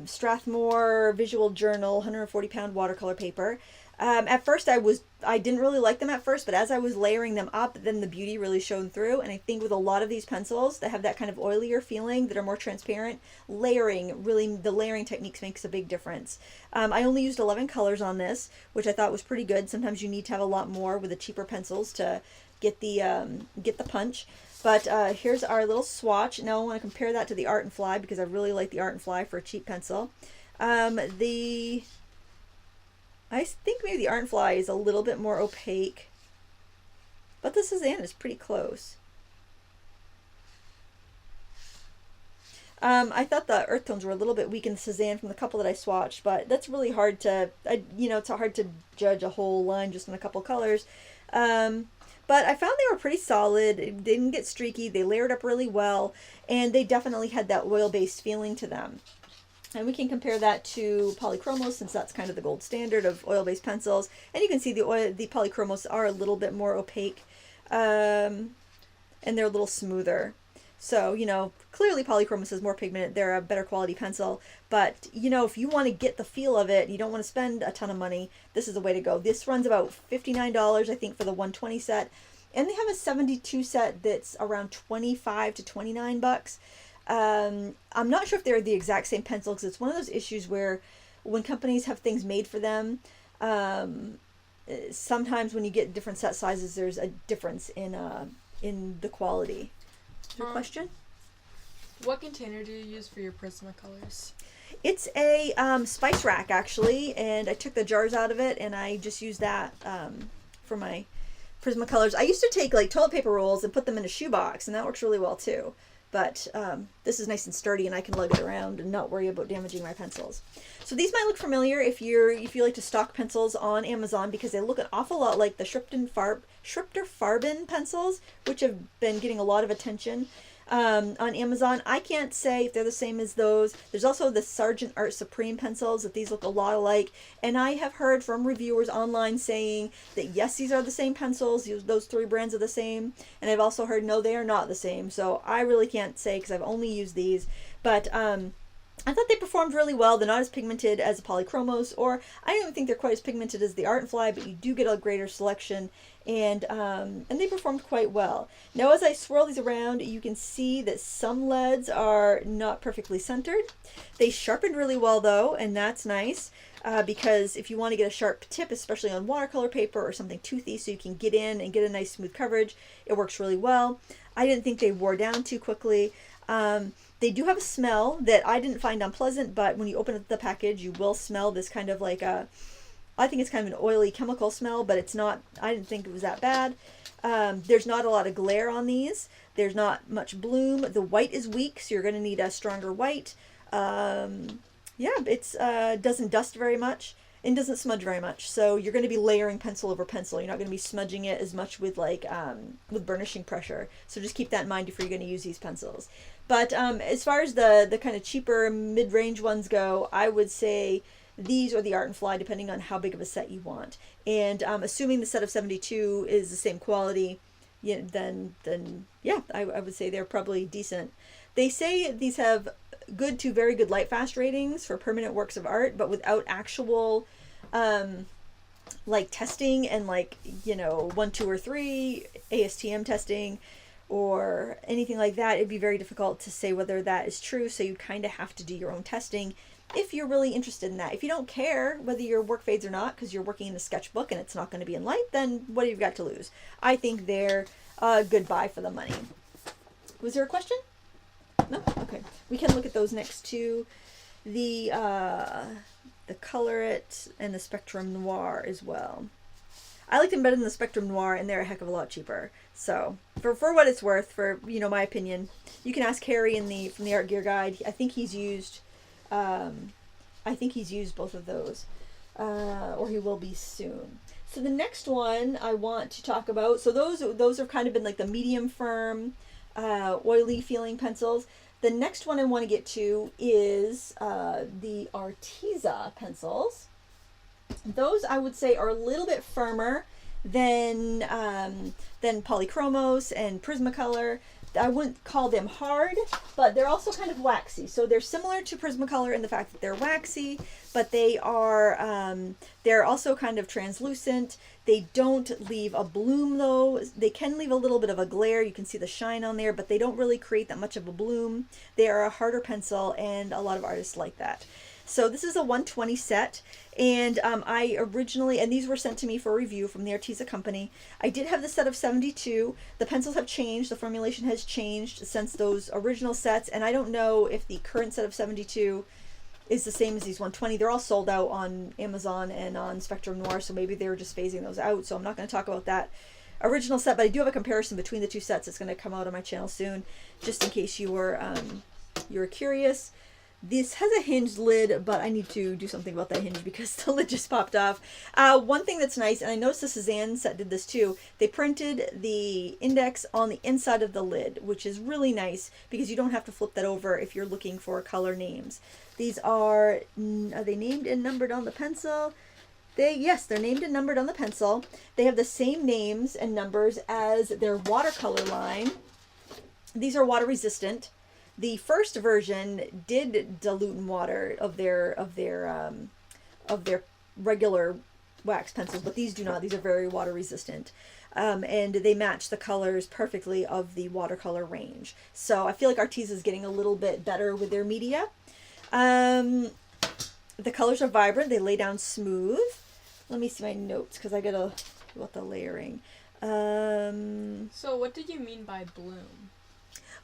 Strathmore Visual Journal 140-pound watercolor paper. At first I didn't really like them at first, but as I was layering them up, then the beauty really shone through. And I think with a lot of these pencils that have that kind of oilier feeling, that are more transparent, the layering techniques makes a big difference. I only used 11 colors on this, which I thought was pretty good. Sometimes you need to have a lot more with the cheaper pencils to get the punch. But here's our little swatch. Now I want to compare that to the Art and Fly because I really like the Art and Fly for a cheap pencil. I think maybe the Art and Fly is a little bit more opaque, but the Suzanne is pretty close. I thought the earth tones were a little bit weak in the Suzanne from the couple that I swatched, but that's really hard to, it's hard to judge a whole line just in a couple colors. But I found they were pretty solid. It didn't get streaky. They layered up really well, and they definitely had that oil-based feeling to them. And we can compare that to Polychromos, since that's kind of the gold standard of oil-based pencils. And you can see the Polychromos are a little bit more opaque, and they're a little smoother. So, clearly Polychromos is more pigmented. They're a better quality pencil. But, if you want to get the feel of it, you don't want to spend a ton of money, this is the way to go. This runs about $59, I think, for the 120 set. And they have a 72 set that's around 25 to 29 bucks. I'm not sure if they're the exact same pencil, because it's one of those issues where when companies have things made for them, sometimes when you get different set sizes, there's a difference in the quality. Is there a question? What container do you use for your Prismacolors? It's a spice rack, actually, and I took the jars out of it, and I just used that for my Prismacolors. I used to take toilet paper rolls and put them in a shoebox, and that works really well too. But this is nice and sturdy, and I can lug it around and not worry about damaging my pencils. So these might look familiar if you like to stock pencils on Amazon, because they look an awful lot like the Schrichter Farben pencils, which have been getting a lot of attention on Amazon. I can't say if they're the same as those. There's also the Sargent Art Supreme pencils, that these look a lot alike. And I have heard from reviewers online saying that yes, these are the same pencils. Those three brands are the same. And I've also heard no, they are not the same. So I really can't say, because I've only used these. But I thought they performed really well. They're not as pigmented as the Polychromos, or I don't even think they're quite as pigmented as the Art and Fly, but you do get a greater selection, and they performed quite well. Now, as I swirl these around, you can see that some leads are not perfectly centered. They sharpened really well, though, and that's nice, because if you want to get a sharp tip, especially on watercolor paper or something toothy, so you can get in and get a nice smooth coverage, it works really well. I didn't think they wore down too quickly. They do have a smell that I didn't find unpleasant, but when you open up the package, you will smell this kind of like I think it's kind of an oily chemical smell, but it's not, I didn't think it was that bad. There's not a lot of glare on these. There's not much bloom. The white is weak, so you're going to need a stronger white. Yeah, it's doesn't dust very much and doesn't smudge very much. So you're going to be layering pencil over pencil. You're not going to be smudging it as much with like with burnishing pressure. So just keep that in mind if you're going to use these pencils. But as far as the kind of cheaper mid-range ones go, I would say these or the Art and Fly, depending on how big of a set you want. And assuming the set of 72 is the same quality, yeah, then yeah, I would say they're probably decent. They say these have good to very good light fast ratings for permanent works of art, but without actual like testing and like, you know, 1, 2, or 3 ASTM testing or anything like that, it'd be very difficult to say whether that is true. So you kind of have to do your own testing if you're really interested in that. If you don't care whether your work fades or not because you're working in a sketchbook and it's not going to be in light, then what have you got to lose? I think they're a good buy for the money. Was there a question? No? Okay. We can look at those next two. The Color It and the Spectrum Noir as well. I like them better than the Spectrum Noir, and they're a heck of a lot cheaper. So, for what it's worth, for, you know, my opinion, you can ask Harry from the Art Gear Guide. I think he's used both of those, or he will be soon. So the next one I want to talk about, so those have kind of been like the medium firm, oily feeling pencils. The next one I want to get to is the Artesia pencils. Those I would say are a little bit firmer than Polychromos and Prismacolor. I wouldn't call them hard, but they're also kind of waxy. So they're similar to Prismacolor in the fact that they're waxy, but they are they're also kind of translucent. They don't leave a bloom though. They can leave a little bit of a glare. You can see the shine on there, but they don't really create that much of a bloom. They are a harder pencil, and a lot of artists like that. So this is a 120 set, and I originally, and these were sent to me for review from the Artesia company. I did have the set of 72. The pencils have changed. The formulation has changed since those original sets, and I don't know if the current set of 72 is the same as these 120. They're all sold out on Amazon and on Spectrum Noir, so maybe they were just phasing those out, so I'm not going to talk about that original set, but I do have a comparison between the two sets. It's going to come out on my channel soon, just in case you were curious. This has a hinged lid, but I need to do something about that hinge because the lid just popped off. One thing that's nice, and I noticed the Suzanne set did this too, they printed the index on the inside of the lid, which is really nice because you don't have to flip that over if you're looking for color names. These are they named and numbered on the pencil? Yes, they're named and numbered on the pencil. They have the same names and numbers as their watercolor line. These are water resistant. The first version did dilute in water of their regular wax pencils, but these do not. These are very water resistant, and they match the colors perfectly of the watercolor range. So I feel like Artesia is getting a little bit better with their media. The colors are vibrant. They lay down smooth. Let me see my notes because I gotta do about the layering. So what did you mean by bloom?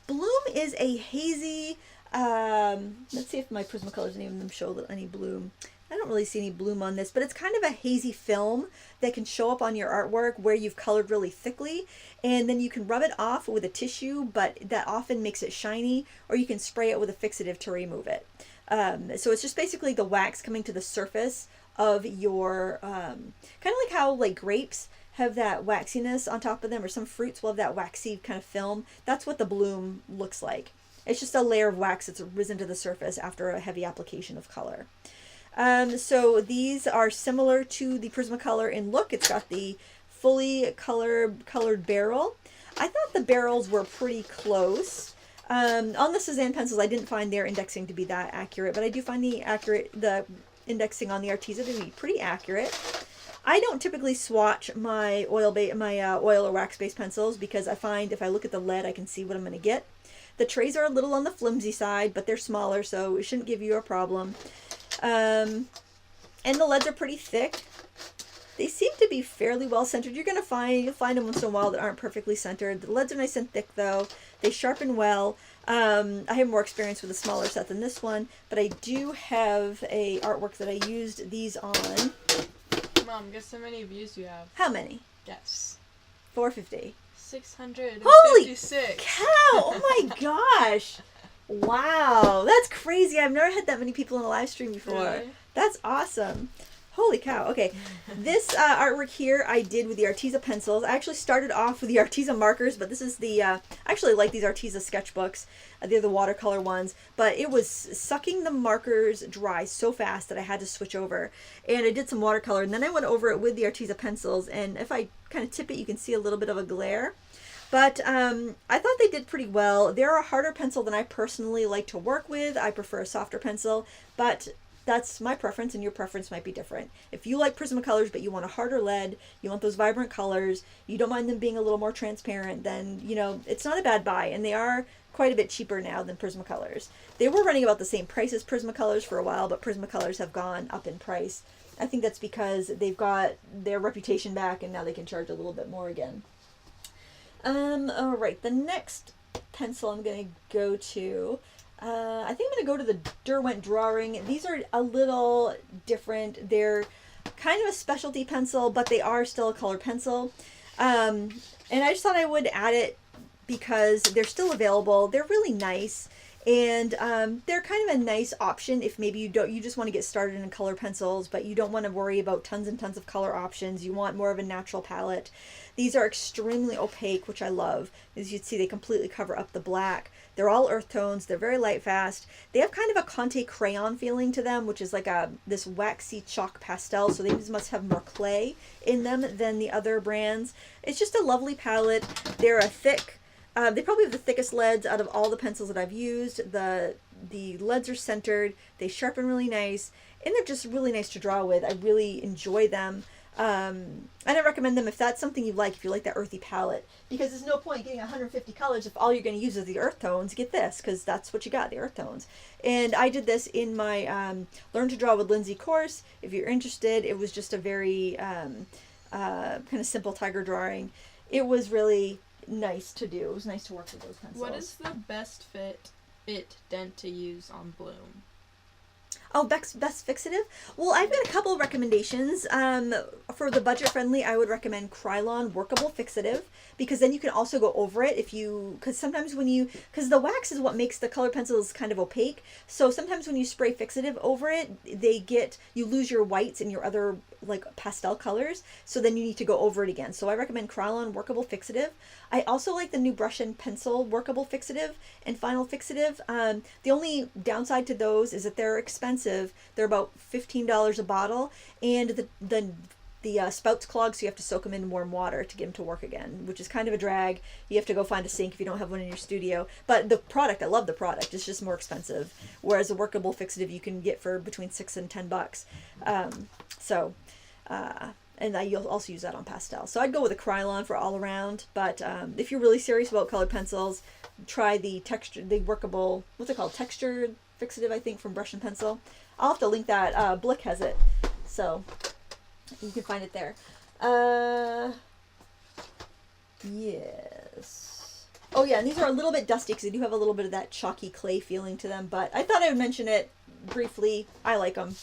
Bloom is a hazy, let's see if my Prismacolors, any of them show any bloom. I don't really see any bloom on this, but it's kind of a hazy film that can show up on your artwork where you've colored really thickly, and then you can rub it off with a tissue, but that often makes it shiny, or you can spray it with a fixative to remove it. So it's just basically the wax coming to the surface of your, kind of like how like grapes have that waxiness on top of them, or some fruits will have that waxy kind of film. That's what the bloom looks like. It's just a layer of wax that's risen to the surface after a heavy application of color. So these are similar to the Prismacolor in look. It's got the fully colored barrel. I thought the barrels were pretty close. On the Suzanne pencils, I didn't find their indexing to be that accurate, but I do find the indexing on the Artesia to be pretty accurate. I don't typically swatch my oil or wax-based pencils because I find if I look at the lead, I can see what I'm going to get. The trays are a little on the flimsy side, but they're smaller, so it shouldn't give you a problem. And the leads are pretty thick. They seem to be fairly well centered. You'll find them once in a while that aren't perfectly centered. The leads are nice and thick though. They sharpen well. I have more experience with a smaller set than this one, but I do have a artwork that I used these on. Mom, guess how many views you have? How many? Guess. 450. 656. Holy cow! Oh my gosh! Wow, that's crazy. I've never had that many people in a live stream before. Really? That's awesome. Holy cow. Okay, this artwork here I did with the Artesia pencils. I actually started off with the Artesia markers, but this is the, I actually like these Artesia sketchbooks. They're the watercolor ones, but it was sucking the markers dry so fast that I had to switch over. And I did some watercolor, and then I went over it with the Artesia pencils, and if I kind of tip it, you can see a little bit of a glare. But I thought they did pretty well. They're a harder pencil than I personally like to work with. I prefer a softer pencil, but that's my preference, and your preference might be different. If you like Prismacolors, but you want a harder lead, you want those vibrant colors, you don't mind them being a little more transparent, then, you know, it's not a bad buy. And they are quite a bit cheaper now than Prismacolors. They were running about the same price as Prismacolors for a while, but Prismacolors have gone up in price. I think that's because they've got their reputation back, and now they can charge a little bit more again. All right, the next pencil I'm going to go to, I think I'm going to go to the Derwent Drawing. These are a little different. They're kind of a specialty pencil, but they are still a color pencil. And I just thought I would add it because they're still available. They're really nice. And they're kind of a nice option if maybe you just want to get started in color pencils, but you don't want to worry about tons and tons of color options. You want more of a natural palette. These are extremely opaque, which I love. As you can see, they completely cover up the black. They're all earth tones. They're very light fast. They have kind of a Conte crayon feeling to them, which is like this waxy chalk pastel. So these must have more clay in them than the other brands. It's just a lovely palette. They're a thick. They probably have the thickest leads out of all the pencils that I've used. The leads are centered. They sharpen really nice, and they're just really nice to draw with. I really enjoy them. I recommend them if that's something you like, if you like that earthy palette, because there's no point getting 150 colors if all you're going to use is the earth tones. Get this, because that's what you got, the earth tones. And I did this in my Learn to Draw with Lindsay course. If you're interested, it was just a very kind of simple tiger drawing. It was really nice to do. It was nice to work with those pencils. What is the best fit dent to use on Bloom? Oh, best fixative? Well, I've got a couple of recommendations. For the budget friendly, I would recommend Krylon Workable Fixative, because then you can also go over it because sometimes because the wax is what makes the color pencils kind of opaque. So sometimes when you spray fixative over it, you lose your whites and your other like pastel colors. So then you need to go over it again. So I recommend Krylon Workable Fixative. I also like the new brush and pencil Workable Fixative and Final Fixative. The only downside to those is that they're expensive. They're about $15 a bottle, and the spouts clog, so you have to soak them in warm water to get them to work again, which is kind of a drag. You have to go find a sink if you don't have one in your studio. But the product, I love the product. It's just more expensive. Whereas a Workable Fixative you can get for between $6 and $10. And you'll also use that on pastel. So I'd go with a Krylon for all around. But if you're really serious about colored pencils, try the workable, what's it called? Textured Fixative, I think, from Brush and Pencil. I'll have to link that. Blick has it. So you can find it there. Yes. Oh yeah, and these are a little bit dusty because they do have a little bit of that chalky clay feeling to them. But I thought I would mention it briefly. I like them.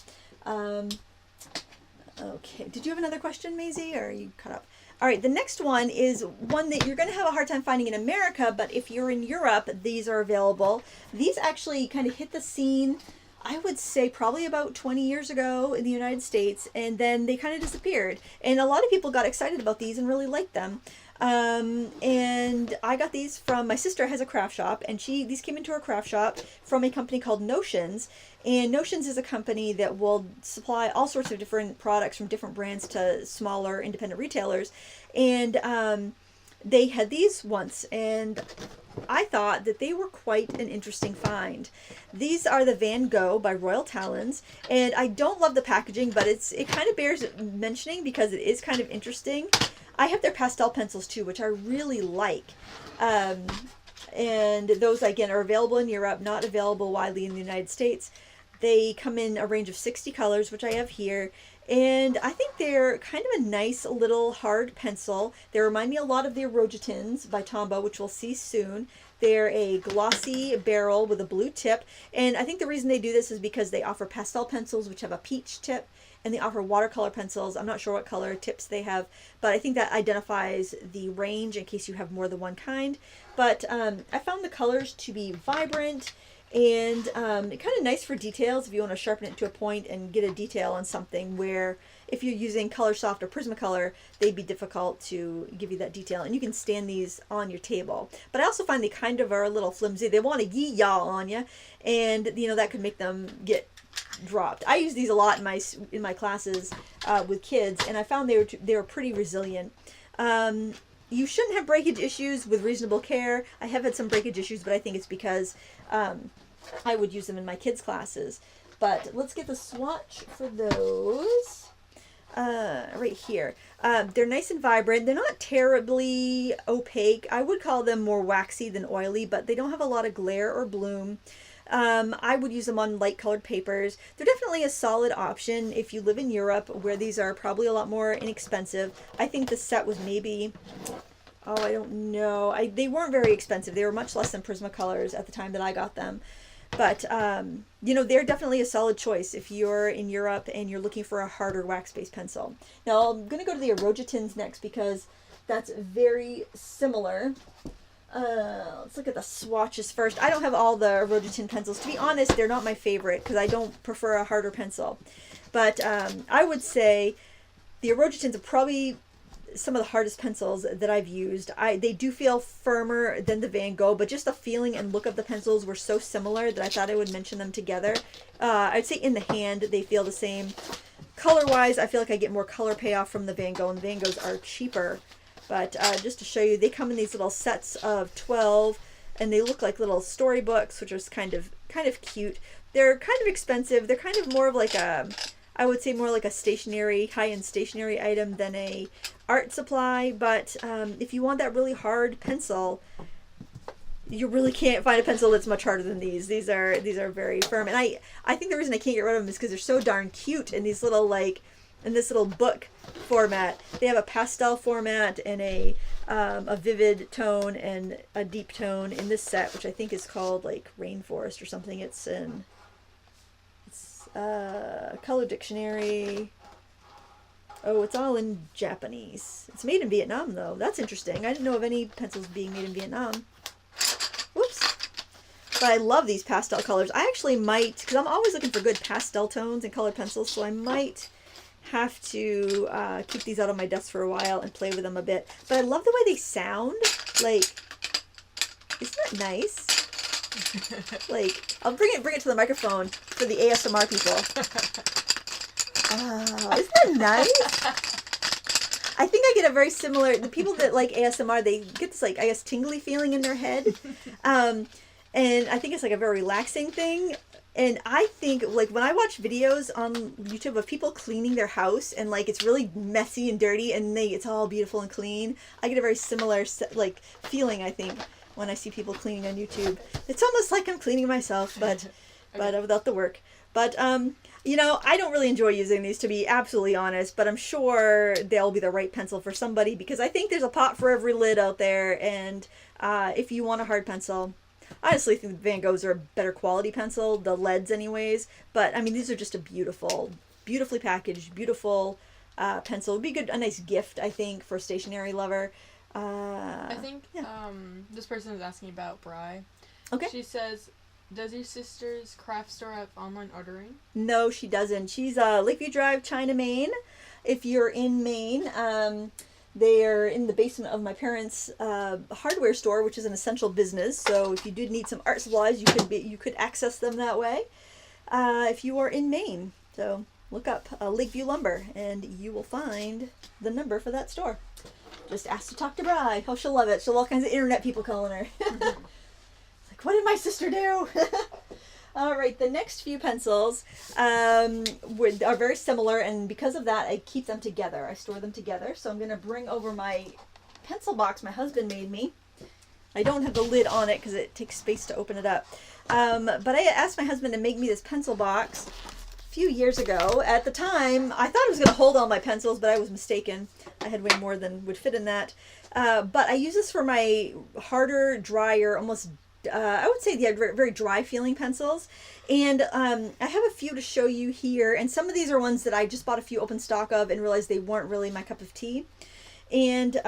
Okay, did you have another question, Maisie, or are you caught up? All right, the next one is one that you're going to have a hard time finding in America, but if you're in Europe, these are available. These actually kind of hit the scene, I would say probably about 20 years ago in the United States, and then they kind of disappeared. And a lot of people got excited about these and really liked them. And I got these from, my sister has a craft shop, and these came into her craft shop from a company called Notions. And Notions is a company that will supply all sorts of different products from different brands to smaller independent retailers. And they had these once, and I thought that they were quite an interesting find. These are the Van Gogh by Royal Talons, and I don't love the packaging, but it kind of bears mentioning because it is kind of interesting. I have their pastel pencils too, which I really like. And those, again, are available in Europe, not available widely in the United States. They come in a range of 60 colors, which I have here. And I think they're kind of a nice little hard pencil. They remind me a lot of the Arocha Tins by Tombow, which we'll see soon. They're a glossy barrel with a blue tip. And I think the reason they do this is because they offer pastel pencils, which have a peach tip. And they offer watercolor pencils. I'm not sure what color tips they have, but I think that identifies the range in case you have more than one kind. But I found the colors to be vibrant and kind of nice for details if you want to sharpen it to a point and get a detail on something where if you're using Coloursoft or Prismacolor, they'd be difficult to give you that detail. And you can stand these on your table. But I also find they kind of are a little flimsy. They want to yee-yaw on you, and that could make them get dropped. I use these a lot in my classes with kids, and I found they were pretty resilient. You shouldn't have breakage issues with reasonable care. I have had some breakage issues, but I think it's because I would use them in my kids' classes. But let's get the swatch for those right here. They're nice and vibrant. They're not terribly opaque. I would call them more waxy than oily, but they don't have a lot of glare or bloom. I would use them on light colored papers. They're definitely a solid option if you live in Europe, where these are probably a lot more inexpensive. I think the set was maybe, I don't know. They weren't very expensive. They were much less than Prismacolors at the time that I got them. But, they're definitely a solid choice if you're in Europe and you're looking for a harder wax-based pencil. Now, I'm going to go to the Arocha Tins next because that's very similar. Let's look at the swatches first. I don't have all the Arocha Tin pencils. To be honest, they're not my favorite because I don't prefer a harder pencil. But I would say the Arocha Tins are probably some of the hardest pencils that I've used. They do feel firmer than the Van Gogh, but just the feeling and look of the pencils were so similar that I thought I would mention them together. I'd say in the hand they feel the same. Color-wise, I feel like I get more color payoff from the Van Gogh, and the Van Goghs are cheaper. But just to show you, they come in these little sets of 12, and they look like little storybooks, which is kind of cute. They're kind of expensive. They're kind of more of like I would say more like a stationery, high-end stationery item than a art supply. But if you want that really hard pencil, you really can't find a pencil that's much harder than these. These are very firm, and I think the reason I can't get rid of them is because they're so darn cute in these little in this little book format. They have a pastel format and a vivid tone and a deep tone in this set, which I think is called like Rainforest or something. It's Color Dictionary. Oh, it's all in Japanese. It's made in Vietnam though. That's interesting. I didn't know of any pencils being made in Vietnam. Whoops. But I love these pastel colors. I actually might, because I'm always looking for good pastel tones and colored pencils, so I might have to keep these out on my desk for a while and play with them a bit. But I love the way they sound. Like, isn't that nice? Like, I'll bring it to the microphone for the ASMR people. Isn't that nice? I think I get a very similar, the people that like ASMR, they get this like, I guess, tingly feeling in their head. And I think it's like a very relaxing thing. And I think, like, when I watch videos on YouTube of people cleaning their house and, like, it's really messy and dirty and it's all beautiful and clean, I get a very similar, like, feeling, I think, when I see people cleaning on YouTube. It's almost like I'm cleaning myself, but without the work. But, I don't really enjoy using these, to be absolutely honest, but I'm sure they'll be the right pencil for somebody because I think there's a pot for every lid out there, and if you want a hard pencil, I honestly think the Van Goghs are a better quality pencil, the leads anyways, but I mean, these are just a beautifully packaged, beautiful pencil. It would be a nice gift, I think, for a stationery lover. I think this person is asking about Bri. Okay. She says, does your sister's craft store have online ordering? No, she doesn't. She's Lakeview Drive, China, Maine. If you're in Maine, they're in the basement of my parents' hardware store, which is an essential business. So if you did need some art supplies, you could access them that way. If you are in Maine, so look up Lakeview Lumber, and you will find the number for that store. Just asked to talk to Bri. Oh, she'll love it. She'll have all kinds of internet people calling her. Like, what did my sister do? All right, the next few pencils are very similar, and because of that, I keep them together. I store them together. So I'm going to bring over my pencil box my husband made me. I don't have the lid on it because it takes space to open it up. But I asked my husband to make me this pencil box a few years ago. At the time, I thought it was going to hold all my pencils, but I was mistaken. I had way more than would fit in that. But I use this for my harder, drier, almost I would say very dry feeling pencils. And I have a few to show you here. And some of these are ones that I just bought a few open stock of and realized they weren't really my cup of tea. And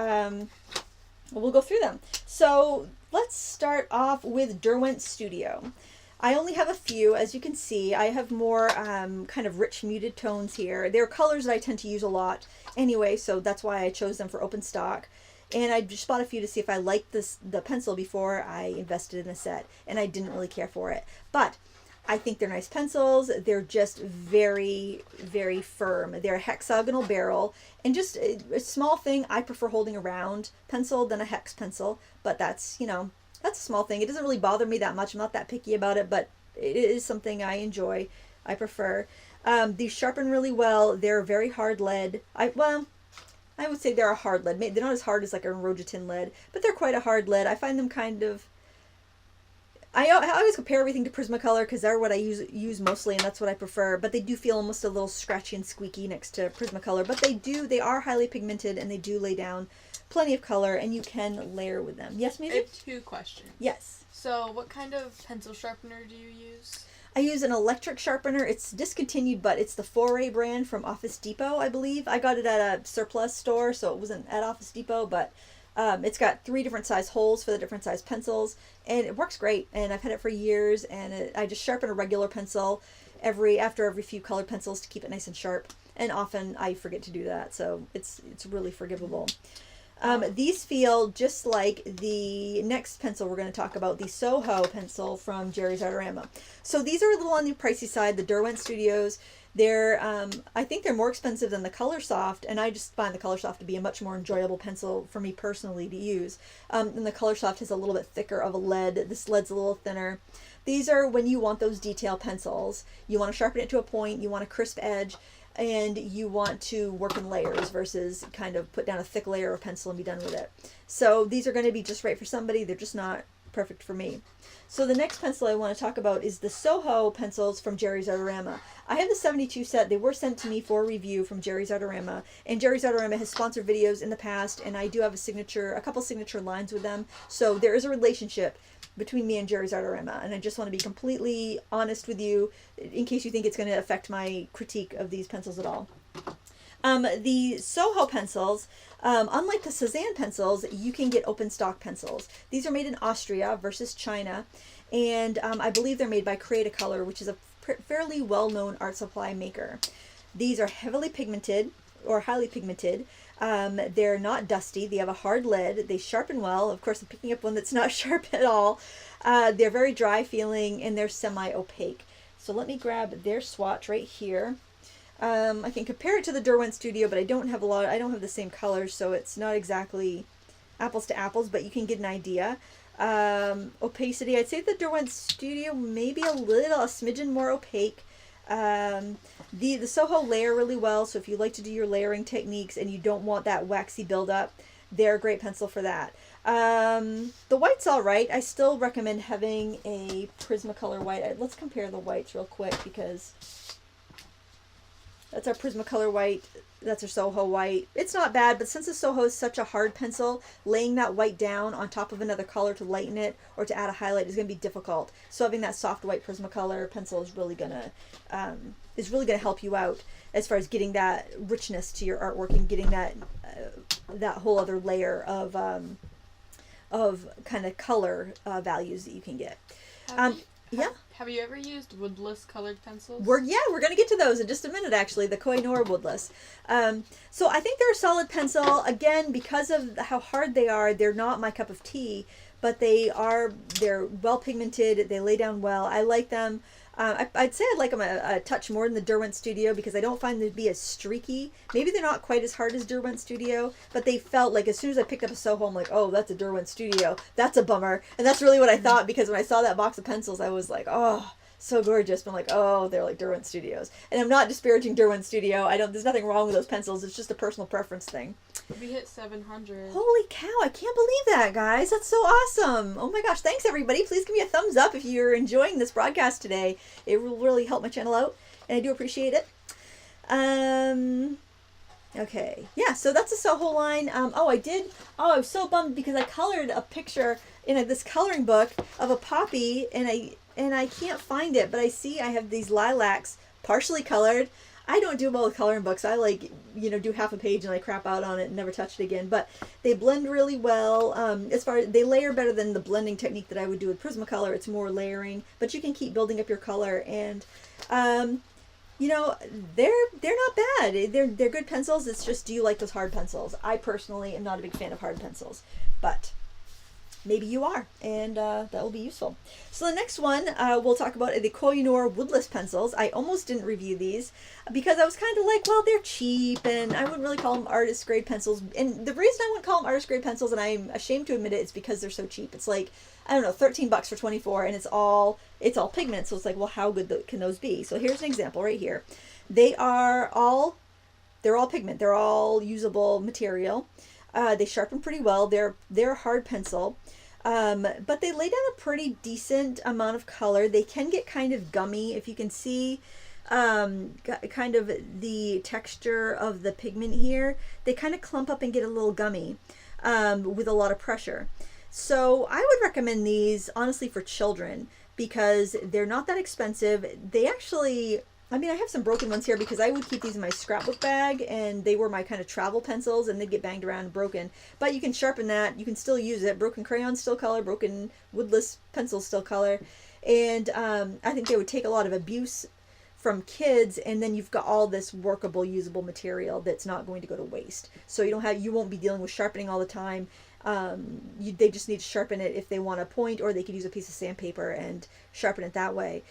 we'll go through them. So let's start off with Derwent Studio. I only have a few. As you can see, I have more kind of rich muted tones here. They're colors that I tend to use a lot anyway, so that's why I chose them for open stock. And I just bought a few to see if I liked the pencil before I invested in a set, and I didn't really care for it. But I think they're nice pencils. They're just very, very firm. They're a hexagonal barrel, and just a small thing. I prefer holding a round pencil than a hex pencil, but that's, you know, that's a small thing. It doesn't really bother me that much. I'm not that picky about it, but it is something I enjoy. I prefer. These sharpen really well. They're very hard lead. I would say they're a hard lead. They're not as hard as like an Arocha tin lead, but they're quite a hard lead. I find them kind of... I always compare everything to Prismacolor because they're what I use mostly, and that's what I prefer. But they do feel almost a little scratchy and squeaky next to Prismacolor. But they are highly pigmented, and they do lay down plenty of color, and you can layer with them. Yes, Maisie? I have two questions. Yes. So what kind of pencil sharpener do you use? I use an electric sharpener. It's discontinued, but it's the Foray brand from Office Depot, I believe. I got it at a surplus store, so it wasn't at Office Depot, but it's got 3 different size holes for the different size pencils, and it works great. And I've had it for years, and I just sharpen a regular pencil after every few colored pencils to keep it nice and sharp. And often I forget to do that, so it's really forgivable. These feel just like the next pencil we're going to talk about, the Soho pencil from Jerry's Adorama. So these are a little on the pricey side, the Derwent Studios. They're, I think they're more expensive than the Color Soft, and I just find the Color Soft to be a much more enjoyable pencil for me personally to use. And the Color Soft is a little bit thicker of a lead. This lead's a little thinner. These are when you want those detail pencils. You want to sharpen it to a point, you want a crisp edge, and you want to work in layers versus kind of put down a thick layer of pencil and be done with it. So these are going to be just right for somebody. They're just not perfect for me. So the next pencil I want to talk about is the Soho pencils from Jerry's Adorama. I have the 72 set. They were sent to me for review from Jerry's Adorama, and Jerry's Adorama has sponsored videos in the past, and I do have a couple signature lines with them. So there is a relationship between me and Jerry's Adorama, and I just want to be completely honest with you in case you think it's going to affect my critique of these pencils at all. The Soho pencils, unlike the Suzanne pencils, you can get open stock pencils. These are made in Austria versus China, and I believe they're made by Koh-I-Noor, which is a fairly well-known art supply maker. These are heavily pigmented, or highly pigmented. They're not dusty. They have a hard lead. They sharpen well. Of course, I'm picking up one that's not sharp at all. They're very dry feeling, and they're semi-opaque. So let me grab their swatch right here. I can compare it to the Derwent Studio, but I don't have the same colors, so it's not exactly apples to apples, but you can get an idea. Opacity, I'd say the Derwent Studio maybe a smidgen more opaque. The Soho layer really well, so if you like to do your layering techniques and you don't want that waxy buildup, they're a great pencil for that. The white's all right. I still recommend having a Prismacolor white. Let's compare the whites real quick because that's our Prismacolor white. That's our Soho white. It's not bad, but since the Soho is such a hard pencil, laying that white down on top of another color to lighten it or to add a highlight is going to be difficult. So having that soft white Prismacolor pencil is really gonna help you out as far as getting that richness to your artwork and getting that whole other layer of kind of color values that you can get. Yeah. Have you ever used Woodless colored pencils? We're going to get to those in just a minute, actually, the Koh-I-Noor Woodless. So I think they're a solid pencil. Again, because of how hard they are, they're not my cup of tea, but they're well pigmented. They lay down well. I like them. I'd say I like them a touch more than the Derwent Studio because I don't find them to be as streaky. Maybe they're not quite as hard as Derwent Studio, but they felt like as soon as I picked up a Soho, I'm like, oh, that's a Derwent Studio. That's a bummer. And that's really what I thought, because when I saw that box of pencils, I was like, oh, so gorgeous. But I'm like, oh, they're like Derwent Studios. And I'm not disparaging Derwent Studio. There's nothing wrong with those pencils. It's just a personal preference thing. We hit 700. Holy cow, I can't believe that, guys. That's so awesome. Oh my gosh, thanks everybody. Please give me a thumbs up if you're enjoying this broadcast today. It will really help my channel out, and I do appreciate it. Okay, yeah, so that's a Soho line. I was so bummed because I colored a picture in this coloring book of a poppy, and I can't find it, but I see I have these lilacs partially colored. I don't do well with coloring books. I do half a page and I crap out on it and never touch it again. But they blend really well. They layer better than the blending technique that I would do with Prismacolor. It's more layering, but you can keep building up your color. And they're not bad. They're good pencils. It's just, do you like those hard pencils? I personally am not a big fan of hard pencils, but maybe you are, and that will be useful. So the next one we'll talk about are the Koh-I-Noor Woodless pencils. I almost didn't review these because I was kind of like, well, they're cheap, and I wouldn't really call them artist grade pencils. And the reason I wouldn't call them artist grade pencils, and I'm ashamed to admit it, is because they're so cheap. It's like, I don't know, $13 for 24, and it's all pigment. So it's like, well, how good can those be? So here's an example right here. They're all pigment. They're all usable material. They sharpen pretty well. They're a hard pencil. But they lay down a pretty decent amount of color. They can get kind of gummy. If you can see kind of the texture of the pigment here, they kind of clump up and get a little gummy with a lot of pressure. So I would recommend these, honestly, for children because they're not that expensive. They actually... I have some broken ones here because I would keep these in my scrapbook bag, and they were my kind of travel pencils, and they'd get banged around and broken. But you can sharpen that. You can still use it. Broken crayons still color. Broken woodless pencils still color. And I think they would take a lot of abuse from kids, and then you've got all this workable, usable material that's not going to go to waste. So you won't be dealing with sharpening all the time. They just need to sharpen it if they want a point, or they could use a piece of sandpaper and sharpen it that way.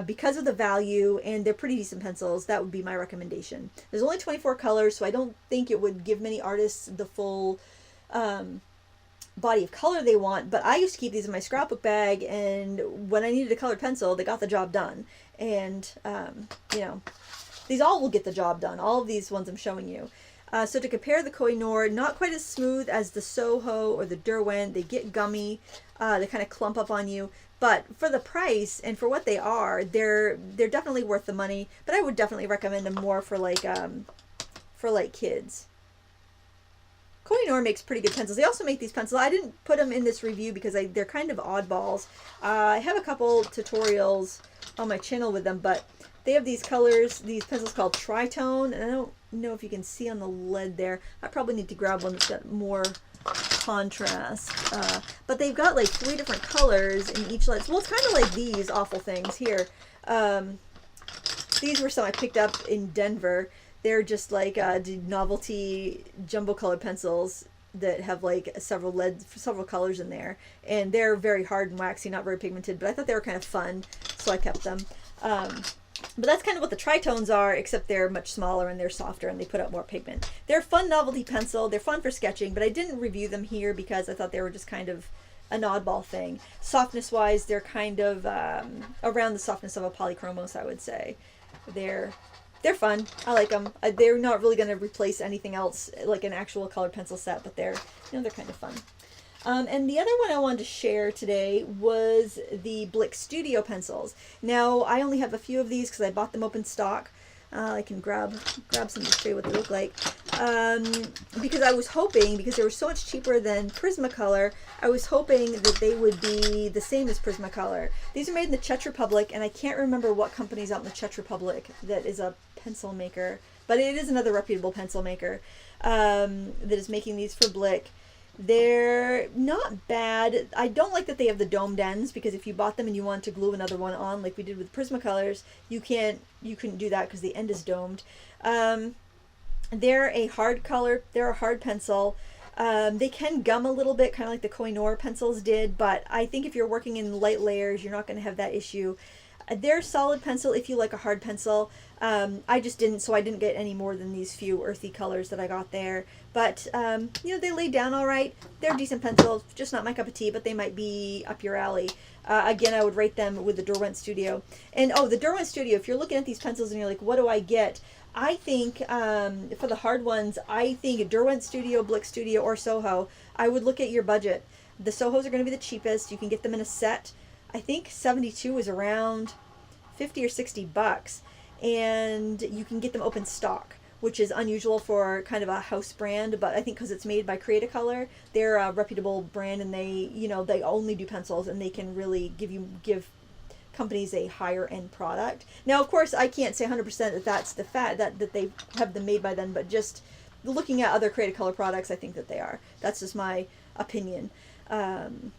Because of the value, and they're pretty decent pencils, that would be my recommendation. There's only 24 colors, so I don't think it would give many artists the full body of color they want, but I used to keep these in my scrapbook bag, and when I needed a colored pencil, they got the job done. And, these all will get the job done. All of these ones I'm showing you. So to compare the Koh-I-Noor, not quite as smooth as the Soho or the Derwent. They get gummy. They kind of clump up on you. But for the price and for what they are, they're definitely worth the money. But I would definitely recommend them more for kids. Koh-I-Noor makes pretty good pencils. They also make these pencils. I didn't put them in this review because they're kind of oddballs. I have a couple tutorials on my channel with them, but they have these pencils called Tritone, and I don't know if you can see on the lid there. I probably need to grab one that's got more contrast. But they've got like 3 different colors in each lid. Well, it's kind of like these awful things here. These were some I picked up in Denver. They're just like novelty jumbo colored pencils that have like several colors in there, and they're very hard and waxy, not very pigmented, but I thought they were kind of fun, so I kept them. But that's kind of what the Tritones are, except they're much smaller and they're softer and they put out more pigment. They're a fun novelty pencil. They're fun for sketching, but I didn't review them here because I thought they were just kind of an oddball thing. Softness wise, they're kind of around the softness of a Polychromos, I would say. They're fun. I like them. They're not really going to replace anything else like an actual colored pencil set, but they're kind of fun. And the other one I wanted to share today was the Blitz Studio pencils. Now, I only have a few of these because I bought them open stock. I can grab some to show you what they look like. Because I was hoping, because they were so much cheaper than Prismacolor, I was hoping that they would be the same as Prismacolor. These are made in the Czech Republic, and I can't remember what company's out in the Czech Republic that is a pencil maker, but it is another reputable pencil maker that is making these for Blitz. They're not bad. I don't like that they have the domed ends, because if you bought them and you wanted to glue another one on like we did with Prismacolors, you couldn't do that because the end is domed. They're a hard color. They're a hard pencil. They can gum a little bit, kind of like the Koh-I-Noor pencils did, but I think if you're working in light layers, you're not going to have that issue. They're solid pencil if you like a hard pencil. I just didn't, so I didn't get any more than these few earthy colors that I got there. But, you know, they lay down all right. They're decent pencils, just not my cup of tea, but they might be up your alley. Again, I would rate them with the Derwent Studio. And, oh, the Derwent Studio, if you're looking at these pencils and you're like, what do I get? I think, for the hard ones, I think Derwent Studio, Blitz Studio, or Soho, I would look at your budget. The Sohos are going to be the cheapest. You can get them in a set. I think 72 is around 50 or 60 bucks. And you can get them open stock, which is unusual for kind of a house brand, but I think because it's made by Koh-I-Noor, they're a reputable brand, and they, you know, they only do pencils, and they can really give companies a higher end product. Now, of course, I can't say 100% that that's the fact that they have them made by them, but just looking at other Koh-I-Noor products, I think that they are. That's just my opinion. And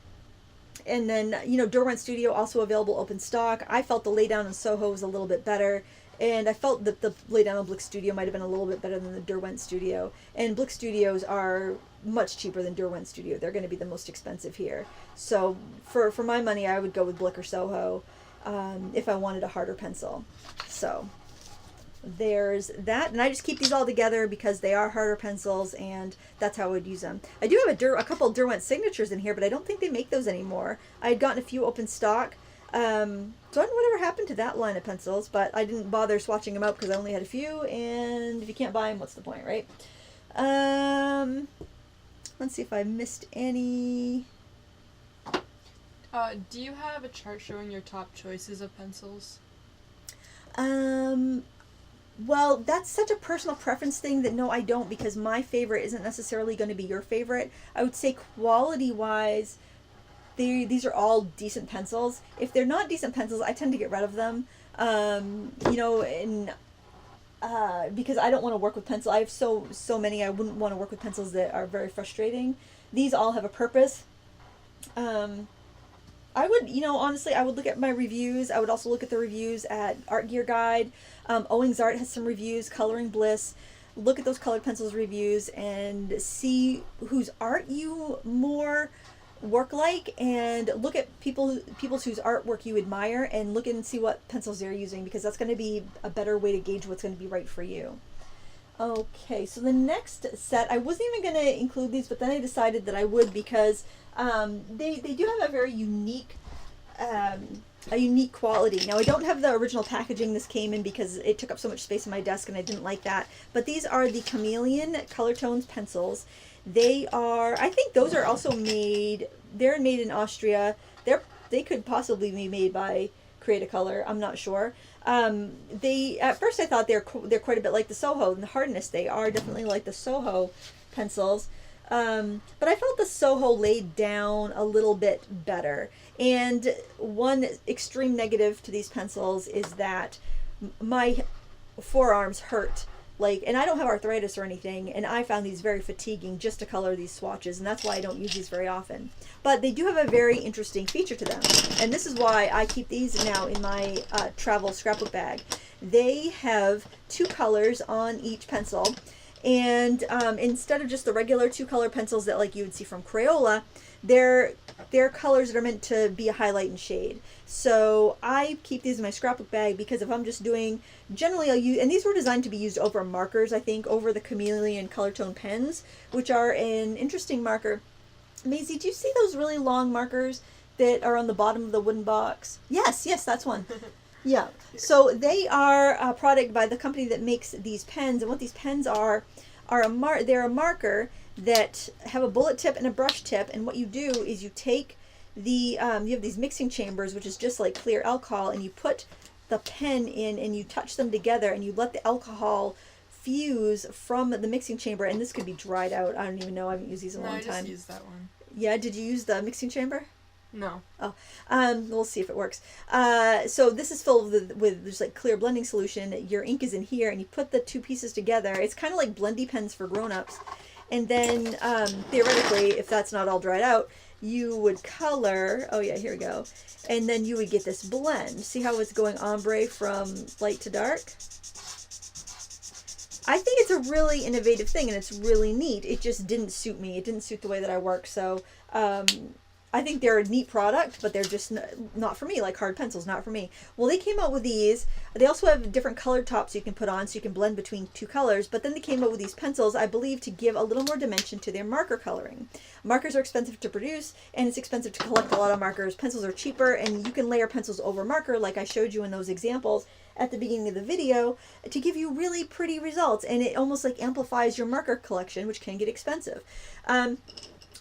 then, you know, Derwent Studio also available open stock. I felt the laydown in Soho was a little bit better. And I felt that the laydown on Blitz Studio might have been a little bit better than the Derwent Studio. And Blitz Studios are much cheaper than Derwent Studio. They're going to be the most expensive here. So for my money, I would go with Blitz or Soho if I wanted a harder pencil. So there's that. And I just keep these all together because they are harder pencils, and that's how I would use them. I do have a couple Derwent signatures in here, but I don't think they make those anymore. I had gotten a few open stock. So I don't know whatever happened to that line of pencils, but I didn't bother swatching them out because I only had a few, and if you can't buy them, what's the point, right? Let's see if I missed any. Do you have a chart showing your top choices of pencils? Well, that's such a personal preference thing that no, I don't, because my favorite isn't necessarily going to be your favorite. I would say quality-wise, these are all decent pencils. If they're not decent pencils, I tend to get rid of them. You know, and because I don't want to work with pencil. I have so many. I wouldn't want to work with pencils that are very frustrating. These all have a purpose. I would, you know, honestly, I would look at my reviews. I would also look at the reviews at Art Gear Guide. Owings Art has some reviews. Coloring Bliss. Look at those colored pencils reviews and see whose art you more work like, and look at people's whose artwork you admire, and look and see what pencils they're using, because that's going to be a better way to gauge what's going to be right for you. Okay, so the next set, I wasn't even going to include these, but then I decided that I would, because they do have a very unique quality. Now, I don't have the original packaging this came in because it took up so much space on my desk and I didn't like that, but these are the Chameleon Color Tones pencils. They are, I think those are also made, they're made in Austria. They could possibly be made by Koh-I-Noor, I'm not sure. At first I thought they're quite a bit like the Soho in the hardness. They are definitely like the Soho pencils. But I felt the Soho laid down a little bit better. And one extreme negative to these pencils is that my forearms hurt. And I don't have arthritis or anything, and I found these very fatiguing just to color these swatches, and that's why I don't use these very often. But they do have a very interesting feature to them, and this is why I keep these now in my travel scrapbook bag. They have two colors on each pencil, and instead of just the regular two-color pencils that you would see from Crayola, they're colors that are meant to be a highlight and shade. So I keep these in my scrapbook bag because if I'm just doing, generally I'll use, and these were designed to be used over markers, I think, over the Chameleon color tone pens, which are an interesting marker. Maisie, do you see those really long markers that are on the bottom of the wooden box? Yes, that's one. Yeah, so they are a product by the company that makes these pens, and what these pens are they're a marker that have a bullet tip and a brush tip, and what you do is you take you have these mixing chambers, which is just like clear alcohol, and you put the pen in and you touch them together and you let the alcohol fuse from the mixing chamber, and this could be dried out. I don't even know, I haven't used these in a long time. I just used that one. Yeah, did you use the mixing chamber? No. Oh, we'll see if it works. So this is filled with just clear blending solution. Your ink is in here, and you put the two pieces together. It's kind of like blendy pens for grown-ups. And then theoretically, if that's not all dried out, you would color. Oh yeah, here we go. And then you would get this blend. See how it's going ombre from light to dark? I think it's a really innovative thing, and it's really neat. It just didn't suit me. It didn't suit the way that I work. So I think they're a neat product, but they're just not for me, like hard pencils, not for me. Well, they came out with these. They also have different colored tops you can put on, so you can blend between two colors, but then they came out with these pencils, I believe, to give a little more dimension to their marker coloring. Markers are expensive to produce, and it's expensive to collect a lot of markers. Pencils are cheaper, and you can layer pencils over marker, like I showed you in those examples at the beginning of the video, to give you really pretty results, and it almost like amplifies your marker collection, which can get expensive.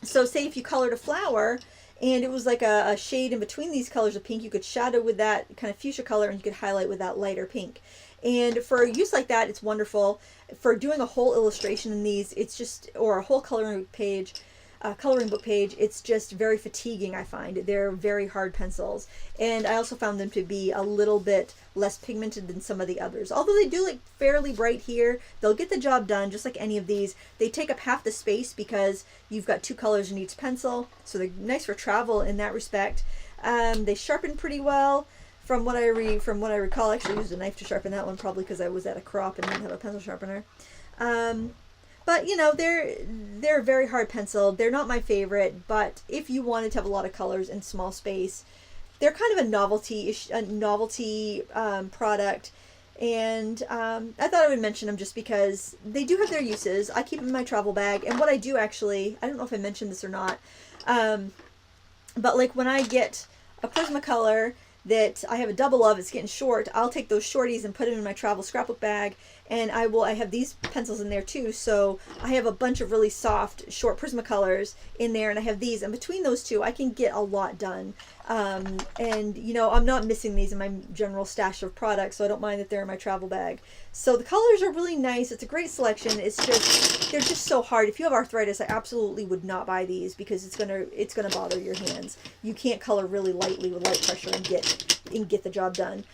So say if you colored a flower and it was like a shade in between these colors of pink, you could shadow with that kind of fuchsia color, and you could highlight with that lighter pink. And for use like that, it's wonderful. For doing a whole illustration in these, it's just, or a whole coloring book page, it's just very fatiguing, I find. They're very hard pencils, and I also found them to be a little bit less pigmented than some of the others. Although they do look fairly bright here, they'll get the job done just like any of these. They take up half the space because you've got two colors in each pencil, so they're nice for travel in that respect. They sharpen pretty well. From what I recall, I actually used a knife to sharpen that one, probably because I was at a crop and didn't have a pencil sharpener. But you know, they're a very hard pencil. They're not my favorite, but if you wanted to have a lot of colors in small space, they're kind of a novelty product. And I thought I would mention them just because they do have their uses. I keep them in my travel bag, and what I do actually, I don't know if I mentioned this or not, but like when I get a Prismacolor that I have a double of, it's getting short, I'll take those shorties and put them in my travel scrapbook bag, and I have these pencils in there too, so I have a bunch of really soft short Prismacolors in there, and I have these, and between those two I can get a lot done. And you know, I'm not missing these in my general stash of products, so I don't mind that they're in my travel bag. So the colors are really nice. It's a great selection. It's just, they're just so hard. If you have arthritis, I absolutely would not buy these because it's gonna bother your hands. You can't color really lightly with light pressure and get the job done.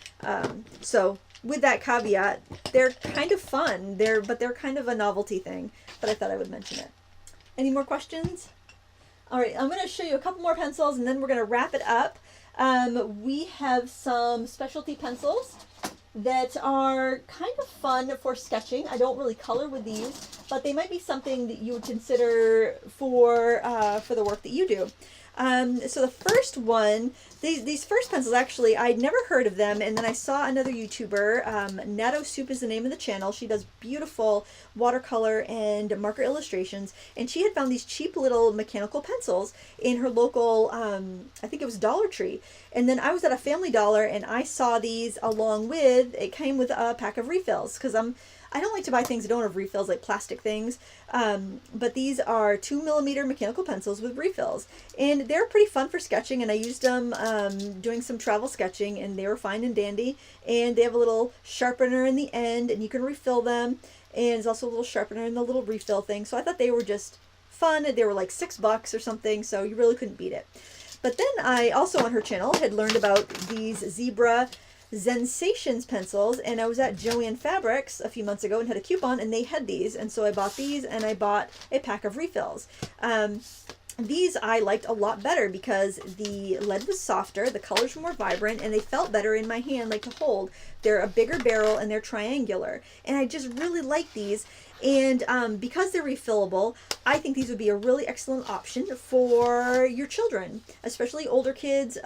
So with that caveat, they're kind of fun. But they're kind of a novelty thing. But I thought I would mention it. Any more questions? All right, I'm going to show you a couple more pencils, and then we're going to wrap it up. We have some specialty pencils that are kind of fun for sketching. I don't really color with these, but they might be something that you would consider for the work that you do. So the first one, these first pencils, actually, I'd never heard of them, and then I saw another YouTuber, Natto Soup is the name of the channel. She does beautiful watercolor and marker illustrations, and she had found these cheap little mechanical pencils in her local, I think it was Dollar Tree, and then I was at a Family Dollar, and I saw these along with, it came with a pack of refills, because I don't like to buy things that don't have refills, like plastic things, but these are 2mm mechanical pencils with refills, and they're pretty fun for sketching, and I used them doing some travel sketching, and they were fine and dandy, and they have a little sharpener in the end, and you can refill them, and there's also a little sharpener in the little refill thing, so I thought they were just fun. They were like $6 or something, so you really couldn't beat it. But then I also on her channel had learned about these Zebra Sensations pencils, and I was at Joann Fabrics a few months ago and had a coupon, and they had these, and so I bought these, and I bought a pack of refills. These I liked a lot better because the lead was softer, the colors were more vibrant, and they felt better in my hand, like to hold. They're a bigger barrel and they're triangular, and I just really like these. And because they're refillable, I think these would be a really excellent option for your children, especially older kids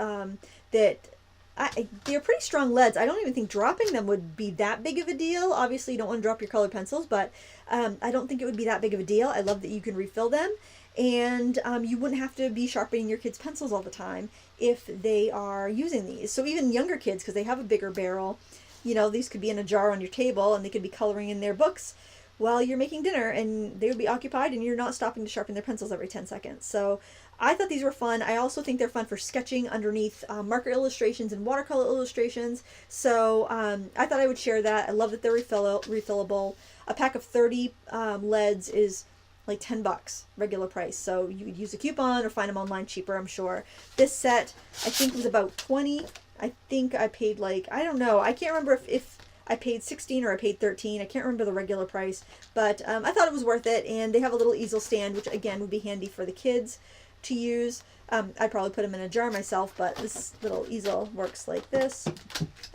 they're pretty strong leads. I don't even think dropping them would be that big of a deal. Obviously, you don't want to drop your colored pencils, but I don't think it would be that big of a deal. I love that you can refill them, and you wouldn't have to be sharpening your kids' pencils all the time if they are using these. So even younger kids, because they have a bigger barrel, you know, these could be in a jar on your table, and they could be coloring in their books while you're making dinner, and they would be occupied, and you're not stopping to sharpen their pencils every 10 seconds. So I thought these were fun. I also think they're fun for sketching underneath marker illustrations and watercolor illustrations. So I thought I would share that. I love that they're refillable. A pack of 30 leads is like $10 regular price. So you could use a coupon or find them online cheaper, I'm sure. This set I think was about $20. I think I paid like, I don't know. I can't remember if I paid $16 or I paid $13. I can't remember the regular price, but I thought it was worth it. And they have a little easel stand, which again would be handy for the kids to use. I'd probably put them in a jar myself, but this little easel works like this.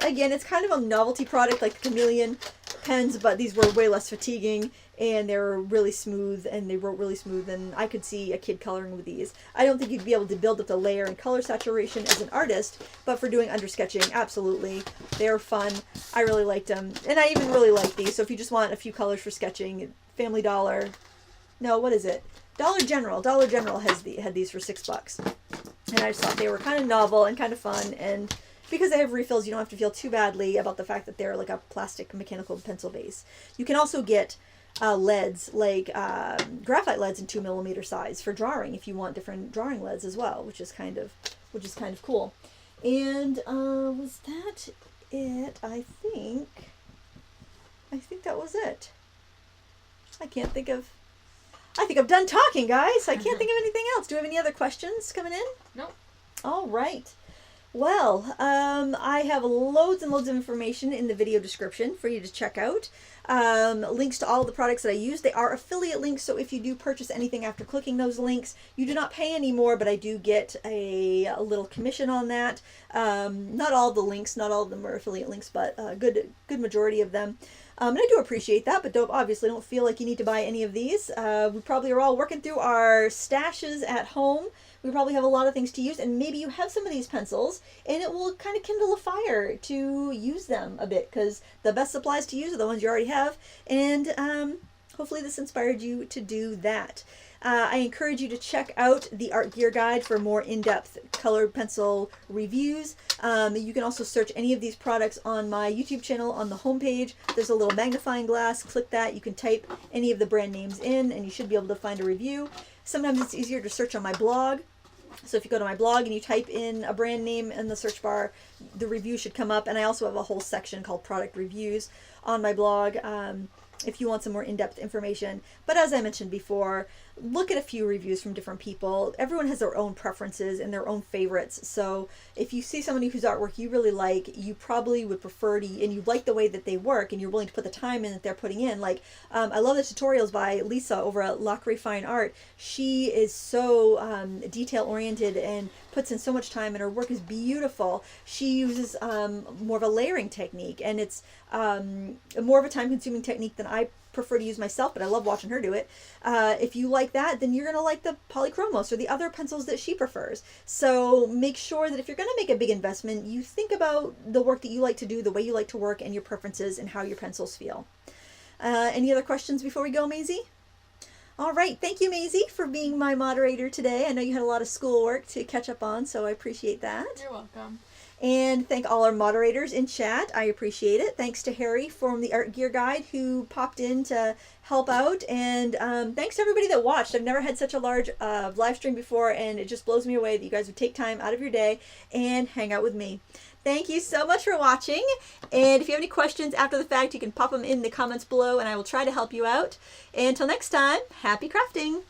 Again, it's kind of a novelty product like the Chameleon pens, but these were way less fatiguing, and they were really smooth, and they wrote really smooth, and I could see a kid coloring with these. I don't think you'd be able to build up the layer and color saturation as an artist, but for doing undersketching, absolutely. They're fun. I really liked them, and I even really like these, so if you just want a few colors for sketching, Family Dollar, no, what is it? Dollar General had these for $6, and I just thought they were kind of novel and kind of fun, and because they have refills, you don't have to feel too badly about the fact that they're like a plastic mechanical pencil base. You can also get leads, like graphite leads in 2mm size for drawing if you want different drawing leads as well, which is kind of cool. And was that it? I think that was it. I think I'm done talking, guys. I can't think of anything else. Do we have any other questions coming in? Nope. All right. Well, I have loads and loads of information in the video description for you to check out. Links to all the products that I use. They are affiliate links, so if you do purchase anything after clicking those links, you do not pay any more, but I do get a little commission on that. Not all the links, not all of them are affiliate links, but a good majority of them. And I do appreciate that, but obviously don't feel like you need to buy any of these. We probably are all working through our stashes at home. We probably have a lot of things to use, and maybe you have some of these pencils, and it will kind of kindle a fire to use them a bit, because the best supplies to use are the ones you already have, and hopefully this inspired you to do that. I encourage you to check out the Art Gear Guide for more in-depth colored pencil reviews. You can also search any of these products on my YouTube channel on the homepage. There's a little magnifying glass. Click that. You can type any of the brand names in, and you should be able to find a review. Sometimes it's easier to search on my blog. So if you go to my blog and you type in a brand name in the search bar, the review should come up. And I also have a whole section called product reviews on my blog if you want some more in-depth information. But as I mentioned before, look at a few reviews from different people. Everyone has their own preferences and their own favorites. So if you see somebody whose artwork you really like, you probably would prefer to, and you like the way that they work, and you're willing to put the time in that they're putting in. Like, I love the tutorials by Lisa over at Lacquerie Fine Art. She is so detail-oriented and puts in so much time, and her work is beautiful. She uses more of a layering technique, and it's more of a time-consuming technique than I prefer to use myself, but I love watching her do it. If you like that, then you're going to like the Polychromos or the other pencils that she prefers. So make sure that if you're going to make a big investment, you think about the work that you like to do, the way you like to work, and your preferences and how your pencils feel. Any other questions before we go, Maisie? All right. Thank you, Maisie, for being my moderator today. I know you had a lot of schoolwork to catch up on, so I appreciate that. You're welcome. And thank all our moderators in chat. I appreciate it. Thanks to Harry from the Art Gear Guide who popped in to help out. And thanks to everybody that watched. I've never had such a large live stream before, and it just blows me away that you guys would take time out of your day and hang out with me. Thank you so much for watching. And if you have any questions after the fact, you can pop them in the comments below, and I will try to help you out. And until next time, happy crafting!